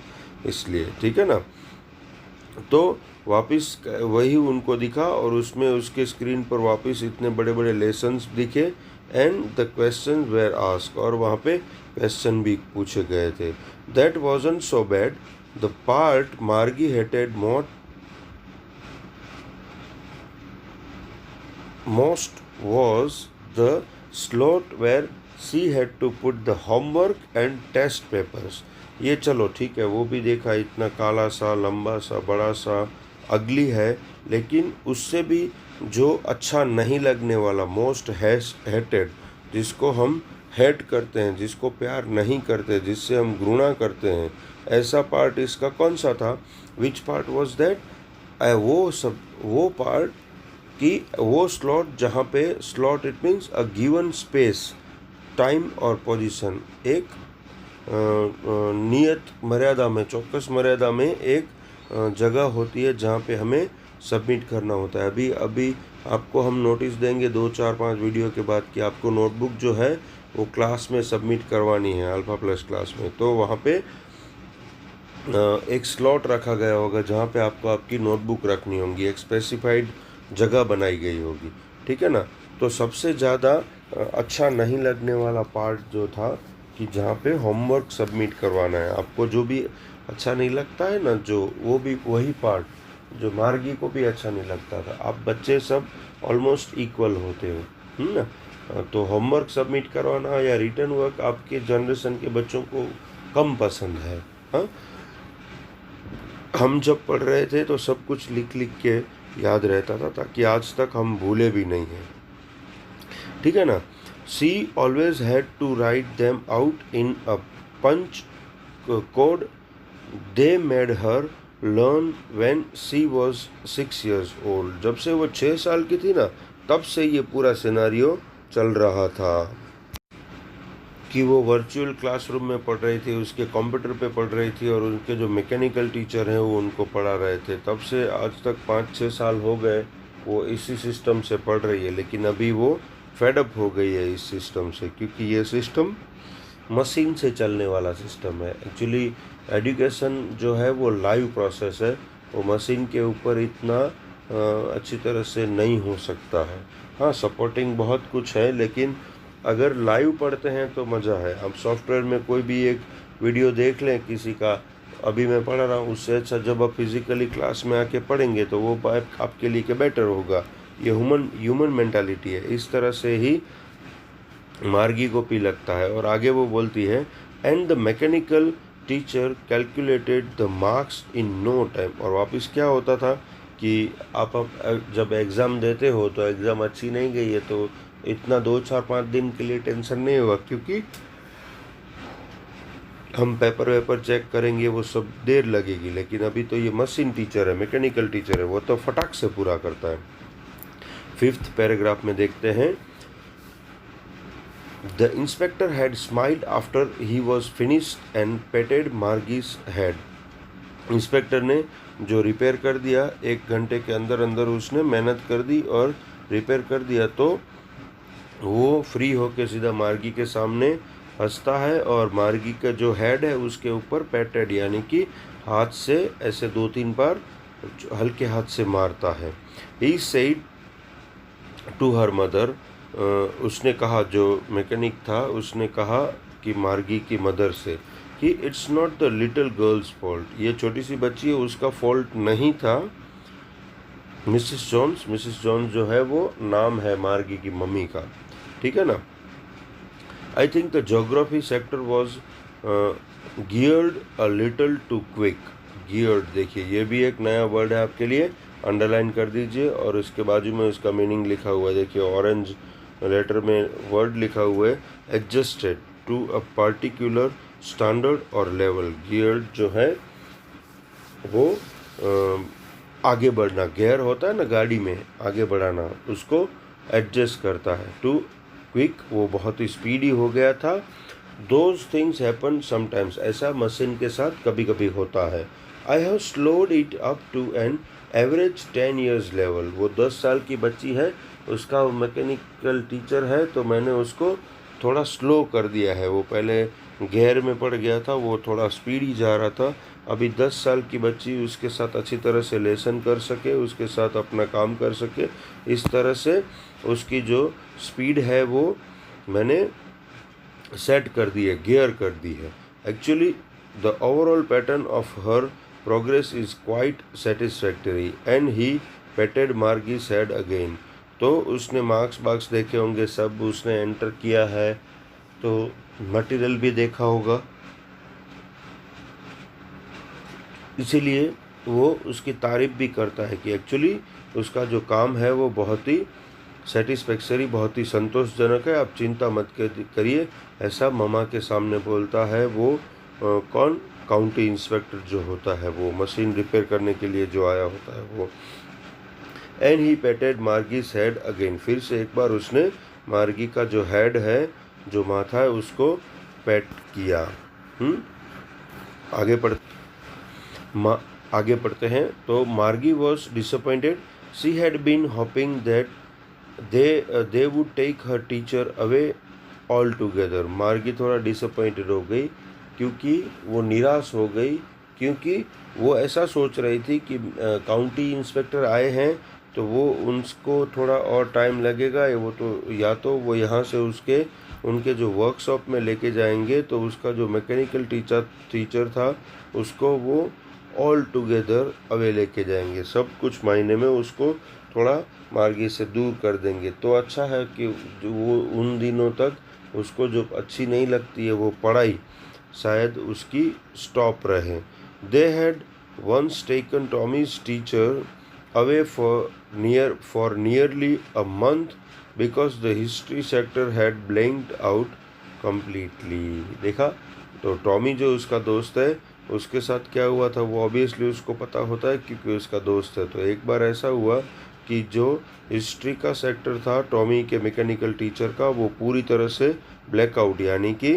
इसलिए ठीक है ना. तो वापस वही उनको दिखा और उसमें उसके स्क्रीन पर वापस इतने बड़े बड़े लेसन्स दिखे and the question were ask, और वहाँ पे क्वेश्चन भी पूछे गए थे. That wasn't so bad. The part Margie hated most was the slot where she had to put the homework and test papers. ये चलो ठीक है, वो भी देखा, इतना काला सा, लंबा सा, बड़ा सा, अगली है. लेकिन उससे भी जो अच्छा नहीं लगने वाला, मोस्ट हेटेड, जिसको हम हेट करते हैं, जिसको प्यार नहीं करते, जिससे हम घृणा करते हैं, ऐसा पार्ट इसका कौन सा था. Which part was that. वो पार्ट कि वो स्लॉट जहाँ पे, slot it means a given space, time और पोजीशन, एक नियत मर्यादा में, चौकस मर्यादा में एक जगह होती है जहाँ पे हमें सबमिट करना होता है. अभी आपको हम नोटिस देंगे 2, 4, 5 वीडियो के बाद कि आपको नोटबुक जो है वो क्लास में सबमिट करवानी है, अल्फ़ा प्लस क्लास में. तो वहाँ पे एक स्लॉट रखा गया होगा जहाँ पे आपको आपकी नोटबुक रखनी होगी, एक स्पेसिफाइड जगह बनाई गई होगी. ठीक है ना. तो सबसे ज़्यादा अच्छा नहीं लगने वाला पार्ट जो था कि जहाँ पे होमवर्क सबमिट करवाना है आपको, जो भी अच्छा नहीं लगता है ना, जो वो भी वही पार्ट जो मार्गी को भी अच्छा नहीं लगता था. आप बच्चे सब ऑलमोस्ट इक्वल होते हो ना. तो होमवर्क सबमिट करवाना या रिटर्न वर्क आपके जनरेशन के बच्चों को कम पसंद है. हाँ, हम जब पढ़ रहे थे तो सब कुछ लिख लिख के याद रहता था, ताकि आज तक हम भूले भी नहीं हैं. ठीक है ना. She always had to write them out in a punch code they made her learn when she was 6 years old. जब से वो 6 साल की थी ना, तब से ये पूरा सिनेरियो चल रहा था कि वो वर्चुअल क्लासरूम में पढ़ रही थी, उसके कंप्यूटर पे पढ़ रही थी, और उनके जो मैकेनिकल टीचर हैं वो उनको पढ़ा रहे थे. तब से आज तक 5-6 साल हो गए वो इसी सिस्टम से पढ़ रही है. लेकिन अभी वो फेडअप हो गई है इस सिस्टम से, क्योंकि ये सिस्टम मशीन से चलने वाला सिस्टम है. एक्चुअली एजुकेशन जो है वो लाइव प्रोसेस है, वो मशीन के ऊपर इतना अच्छी तरह से नहीं हो सकता है. हाँ, सपोर्टिंग बहुत कुछ है, लेकिन अगर लाइव पढ़ते हैं तो मज़ा है. आप सॉफ्टवेयर में कोई भी एक वीडियो देख लें किसी का, अभी मैं पढ़ रहा हूँ, उससे अच्छा जब आप फिज़िकली क्लास में आके पढ़ेंगे तो वो आपके लिए के बेटर होगा. ये ह्यूमन मेंटालिटी है. इस तरह से ही मार्गी को भी लगता है. और आगे वो बोलती है, and the mechanical teacher calculated the marks in no time. और वापस क्या होता था कि आप जब एग्ज़ाम देते हो तो एग्ज़ाम अच्छी नहीं गई है तो इतना 2 4 5 दिन के लिए टेंशन नहीं होगा, क्योंकि हम पेपर वेपर चेक करेंगे वो सब देर लगेगी। लेकिन अभी तो ये मशीन टीचर है, मैकेनिकल टीचर है, वो तो फटाक से पूरा करता है। 5th पैराग्राफ में देखते हैं, the inspector had smiled after he was finished and patted Margie's head. Inspector ने जो रिपेयर कर दिया, 1 घंटे के अंदर अंदर उसने मेहनत कर दी और रिपेयर कर दिया, तो वो फ्री होके सीधा मार्गी के सामने हंसता है और मार्गी का जो हेड है उसके ऊपर पैटेड यानी कि हाथ से ऐसे 2 3 बार हल्के हाथ से मारता है। He said to her mother, उसने कहा, जो मैकेनिक था उसने कहा कि मार्गी की मदर से कि it's not the little girls fault, ये छोटी सी बच्ची है उसका फॉल्ट नहीं था। मिसिस जॉन्स जो है वो नाम है मार्गी की मम्मी का, ठीक है ना। I think the geography sector was geared a little too quick. Geared, देखिए ये भी एक नया वर्ड है आपके लिए, अंडरलाइन कर दीजिए और उसके बाजू में उसका मीनिंग लिखा हुआ है। देखिए ऑरेंज लेटर में वर्ड लिखा हुआ है, adjusted to a particular standard और लेवल। गियर्ड जो है वो आगे बढ़ना, गियर होता है ना गाड़ी में, आगे बढ़ाना, उसको एडजस्ट करता है। टू क्विक, वो बहुत ही स्पीडी हो गया था। दोज थिंग्स हैपन समटाइम्स, ऐसा मशीन के साथ कभी कभी होता है। I have slowed it up to an average 10 years level, वो 10 साल की बच्ची है, उसका मैकेनिकल टीचर है, तो मैंने उसको थोड़ा स्लो कर दिया है। वो पहले गियर में पड़ गया था, वो थोड़ा स्पीडी जा रहा था। अभी 10 साल की बच्ची उसके साथ अच्छी तरह से लेसन कर सके, उसके साथ अपना काम कर सके, इस तरह से उसकी जो स्पीड है वो मैंने सेट कर दी है, गियर कर दी है। Actually the overall pattern of her progress is quite satisfactory and he patted Margie's head again. तो उसने मार्क्स देखे होंगे, सब उसने एंटर किया है, तो मटेरियल भी देखा होगा, इसीलिए वो उसकी तारीफ़ भी करता है कि एक्चुअली उसका जो काम है वो बहुत ही सेटिस्फैक्टरी, बहुत ही संतोषजनक है, आप चिंता मत करिए, ऐसा ममा के सामने बोलता है वो कौन, काउंटी इंस्पेक्टर जो होता है, वो मशीन रिपेयर करने के लिए जो आया होता है वो। And he patted Margie's head again, फिर से एक बार उसने मार्गी का जो हेड है, जो माथा है, उसको पेट किया। आगे पढ़ते हैं। तो Margie was disappointed, she had been hoping that they would take her teacher away all together. Margie थोड़ा डिसअपॉइंटेड हो गई, क्योंकि वो निराश हो गई, क्योंकि वो ऐसा सोच रही थी कि काउंटी इंस्पेक्टर आए हैं तो वो उनको थोड़ा और टाइम लगेगा, या तो वो यहाँ से उनके जो वर्कशॉप में लेके जाएंगे, तो उसका जो मैकेनिकल टीचर था उसको वो ऑल टुगेदर अवे लेके जाएंगे, सब कुछ महीने में उसको थोड़ा मार्गी से दूर कर देंगे। तो अच्छा है कि जो वो उन दिनों तक उसको जो अच्छी नहीं लगती है वो पढ़ाई, शायद उसकी स्टॉप रहे। They had once taken Tommy's teacher away for nearly a month because the history sector had blanked out completely. देखा, तो टॉमी जो उसका दोस्त है उसके साथ क्या हुआ था, वो ऑब्वियसली उसको पता होता है क्योंकि उसका दोस्त है। तो एक बार ऐसा हुआ कि जो हिस्ट्री का सेक्टर था टॉमी के मैकेनिकल टीचर का, वो पूरी तरह से ब्लैकआउट, यानी कि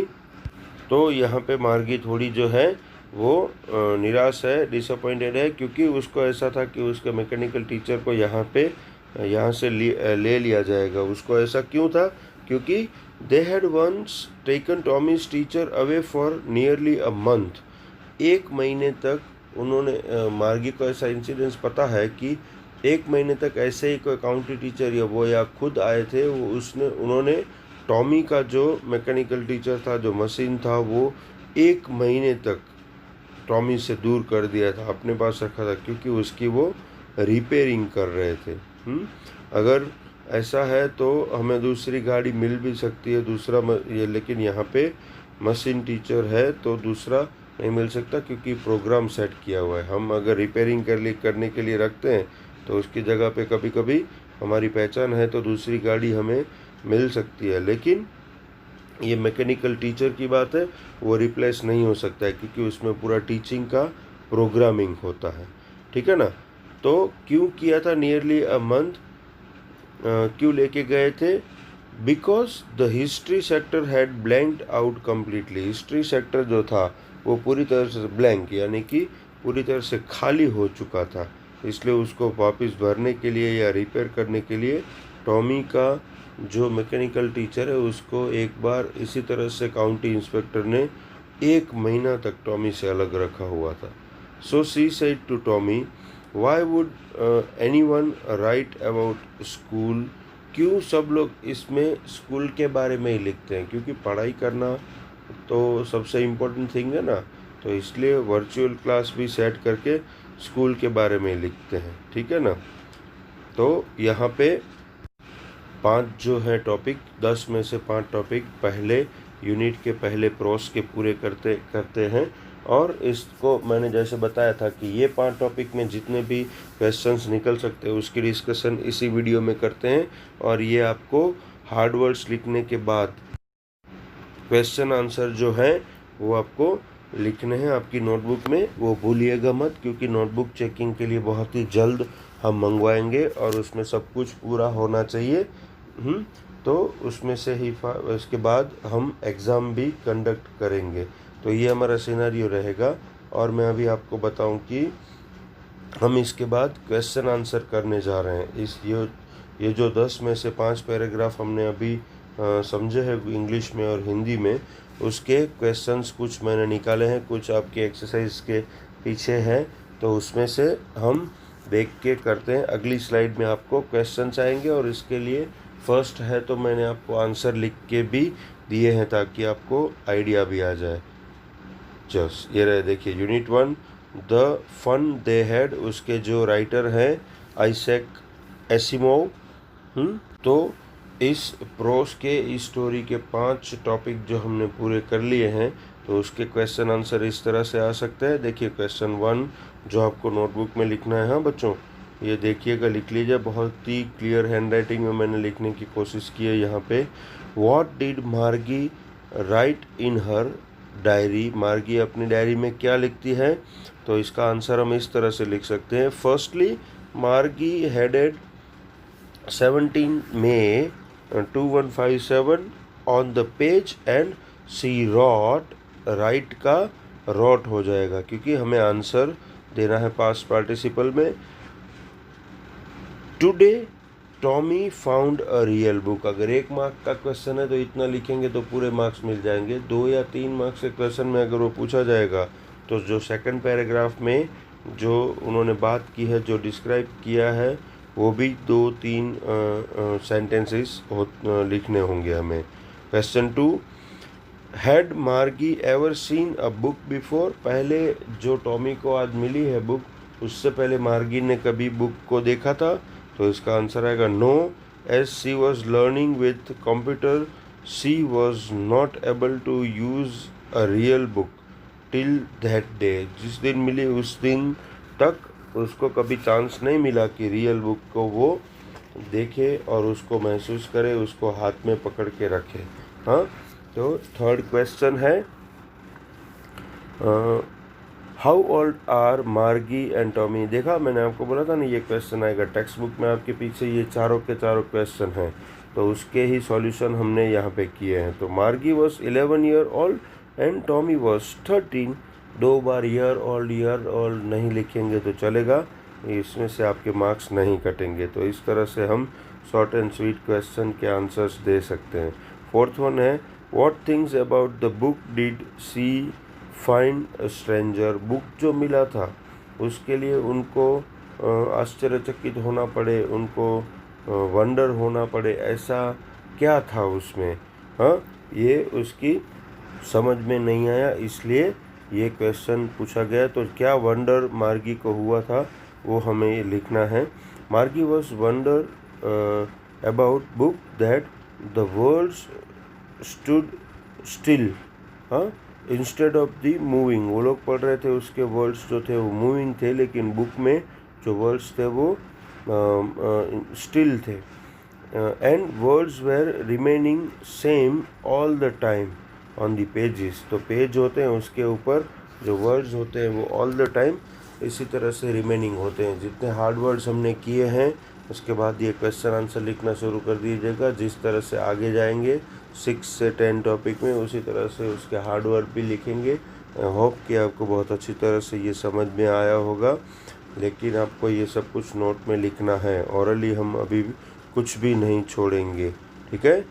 तो यहाँ पे मार्गी थोड़ी जो है वो निराश है, डिसअपॉइंटेड है, क्योंकि उसको ऐसा था कि उसके मैकेनिकल टीचर को यहाँ से ले लिया जाएगा। उसको ऐसा क्यों था, क्योंकि they had once taken Tommy's teacher away for nearly a month. 1 महीने तक उन्होंने, मार्गी को ऐसा इंसिडेंस पता है कि 1 महीने तक ऐसे ही कोई काउंटी टीचर या खुद आए थे, उन्होंने टॉमी का जो मैकेनिकल टीचर था, जो मशीन था, वो 1 महीने तक टॉमी से दूर कर दिया था, अपने पास रखा था, क्योंकि उसकी वो रिपेयरिंग कर रहे थे। अगर ऐसा है तो हमें दूसरी गाड़ी मिल भी सकती है, लेकिन यहाँ पे मशीन टीचर है तो दूसरा नहीं मिल सकता, क्योंकि प्रोग्राम सेट किया हुआ है। हम अगर रिपेयरिंग करने के लिए रखते हैं तो उसकी जगह पे कभी कभी हमारी पहचान है तो दूसरी गाड़ी हमें मिल सकती है, लेकिन ये मैकेनिकल टीचर की बात है, वो रिप्लेस नहीं हो सकता है क्योंकि उसमें पूरा टीचिंग का प्रोग्रामिंग होता है, ठीक है ना। तो क्यों किया था नियरली अ मंथ, क्यों लेके गए थे? Because the history sector had blanked out completely. History sector जो था वो पूरी तरह से ब्लैंक यानी कि पूरी तरह से खाली हो चुका था, इसलिए उसको वापस भरने के लिए या रिपेयर करने के लिए टॉमी का जो मैकेनिकल टीचर है उसको एक बार इसी तरह से काउंटी इंस्पेक्टर ने 1 महीना तक टॉमी से अलग रखा हुआ था। So she said to Tommy, why would anyone write about school? क्यों सब लोग इसमें स्कूल के बारे में ही लिखते हैं? क्योंकि पढ़ाई करना तो सबसे इम्पोर्टेंट थिंग है ना, तो इसलिए वर्चुअल क्लास भी सेट करके स्कूल के बारे में लिखते हैं, ठीक है ना। तो यहाँ पे 5 जो है टॉपिक, 10 में से 5 टॉपिक पहले यूनिट के पहले प्रोस के पूरे करते हैं, और इसको मैंने जैसे बताया था कि ये 5 टॉपिक में जितने भी क्वेश्चंस निकल सकते हैं उसकी डिस्कशन इसी वीडियो में करते हैं। और ये आपको हार्ड वर्ड्स लिखने के बाद क्वेश्चन आंसर जो है वो आपको लिखने हैं आपकी नोटबुक में, वो भूलिएगा मत, क्योंकि नोटबुक चेकिंग के लिए बहुत ही जल्द हम मंगवाएंगे और उसमें सब कुछ पूरा होना चाहिए। तो उसमें से ही इसके बाद हम एग्ज़ाम भी कंडक्ट करेंगे। तो ये हमारा सिनेरियो रहेगा, और मैं अभी आपको बताऊं कि हम इसके बाद क्वेश्चन आंसर करने जा रहे हैं। ये जो 10 में से 5 पैराग्राफ हमने अभी समझे हैं इंग्लिश में और हिंदी में, उसके क्वेश्चंस कुछ मैंने निकाले हैं, कुछ आपके एक्सरसाइज के पीछे हैं, तो उसमें से हम देख के करते हैं। अगली स्लाइड में आपको क्वेश्चंस आएंगे और इसके लिए फर्स्ट है तो मैंने आपको आंसर लिख के भी दिए हैं ताकि आपको आइडिया भी आ जाए। जस्ट ये रहे, देखिए unit 1 the fun they had, उसके जो राइटर हैं आइजैक एसिमोव। तो इस प्रोस के इस स्टोरी के 5 टॉपिक जो हमने पूरे कर लिए हैं, तो उसके क्वेश्चन आंसर इस तरह से आ सकते हैं। देखिए क्वेश्चन 1 जो आपको नोटबुक में लिखना है, हाँ बच्चों ये देखिएगा, लिख लीजिए, बहुत ही क्लियर हैंडराइटिंग में मैंने लिखने की कोशिश की है यहाँ पे। व्हाट डिड मार्गी राइट इन हर डायरी? मार्गी अपनी डायरी में क्या लिखती है? तो इसका आंसर हम इस तरह से लिख सकते हैं। Firstly Margie headed 17 May 2157 on the page and she wrote, write का रॉट हो जाएगा क्योंकि हमें आंसर देना है पास्ट पार्टिसिपल में। Today Tommy found a real book, अगर 1 मार्क का क्वेश्चन है तो इतना लिखेंगे तो पूरे मार्क्स मिल जाएंगे। 2 या 3 मार्क्स के क्वेश्चन में अगर वो पूछा जाएगा तो जो सेकंड पैराग्राफ में जो उन्होंने बात की है, जो डिस्क्राइब किया है, वो भी 2-3 सेंटेंसेस लिखने होंगे हमें। क्वेश्चन 2 हैड मार्गी ever seen a book before? पहले जो टॉमी को आज मिली है बुक, उससे पहले मार्गी ने कभी बुक को देखा था? तो इसका आंसर आएगा no, as she was learning with computer she was not able to use a real book till that day. जिस दिन मिली उस दिन तक उसको कभी चांस नहीं मिला कि रियल बुक को वो देखे और उसको महसूस करे, उसको हाथ में पकड़ के रखे। हाँ, तो थर्ड क्वेश्चन है हाउ ओल्ड आर मार्गी एंड टॉमी? देखा मैंने आपको बोला था ना ये क्वेश्चन आएगा टेक्स्ट बुक में, आपके पीछे ये चारों के चारों क्वेश्चन हैं, तो उसके ही सॉल्यूशन हमने यहाँ पे किए हैं। तो Margie was 11 year old and Tommy was 13। 2 bar year old नहीं लिखेंगे तो चलेगा, इसमें से आपके मार्क्स नहीं कटेंगे। तो इस तरह से हम शॉर्ट एंड स्वीट क्वेश्चन के आंसर्स दे सकते हैं। फोर्थ वन है what things about the book did she find a stranger? Book जो मिला था उसके लिए उनको आश्चर्यचकित होना पड़े, उनको वंडर होना पड़े, ऐसा क्या था उसमें? हाँ, ये उसकी समझ में नहीं आया, इसलिए ये क्वेश्चन पूछा गया। तो क्या वंडर मार्गी को हुआ था वो हमें लिखना है। मार्गी was wonder about book that the words stood still, हाँ, इंस्टेड ऑफ दी मूविंग। वो लोग पढ़ रहे थे, उसके वर्ड्स जो थे वो मूविंग थे, लेकिन बुक में जो वर्ड्स थे वो स्टिल थे, and words were remaining same all the time on the pages. तो पेज होते हैं उसके ऊपर जो वर्ड्स होते हैं वो ऑल द टाइम इसी तरह से रिमेनिंग होते हैं। जितने हार्ड वर्ड्स हमने किए हैं उसके बाद ये क्वेश्चन आंसर लिखना शुरू कर दीजिएगा। जिस तरह से आगे जाएंगे 6 से 10 टॉपिक में उसी तरह से उसके हार्ड वर्ड भी लिखेंगे। होप कि आपको बहुत अच्छी तरह से ये समझ में आया होगा, लेकिन आपको ये सब कुछ नोट में लिखना है। ओरली हम अभी कुछ भी नहीं छोड़ेंगे, ठीक है।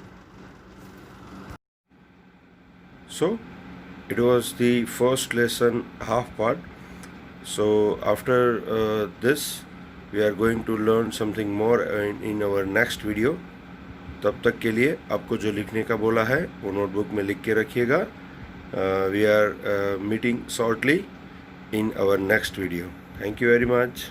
So it was the first lesson half part. So after this we are going to learn something more in our next video. तब तक के लिए आपको जो लिखने का बोला है वो नोटबुक में लिख के रखिएगा। We are meeting shortly in our next video. Thank you very much.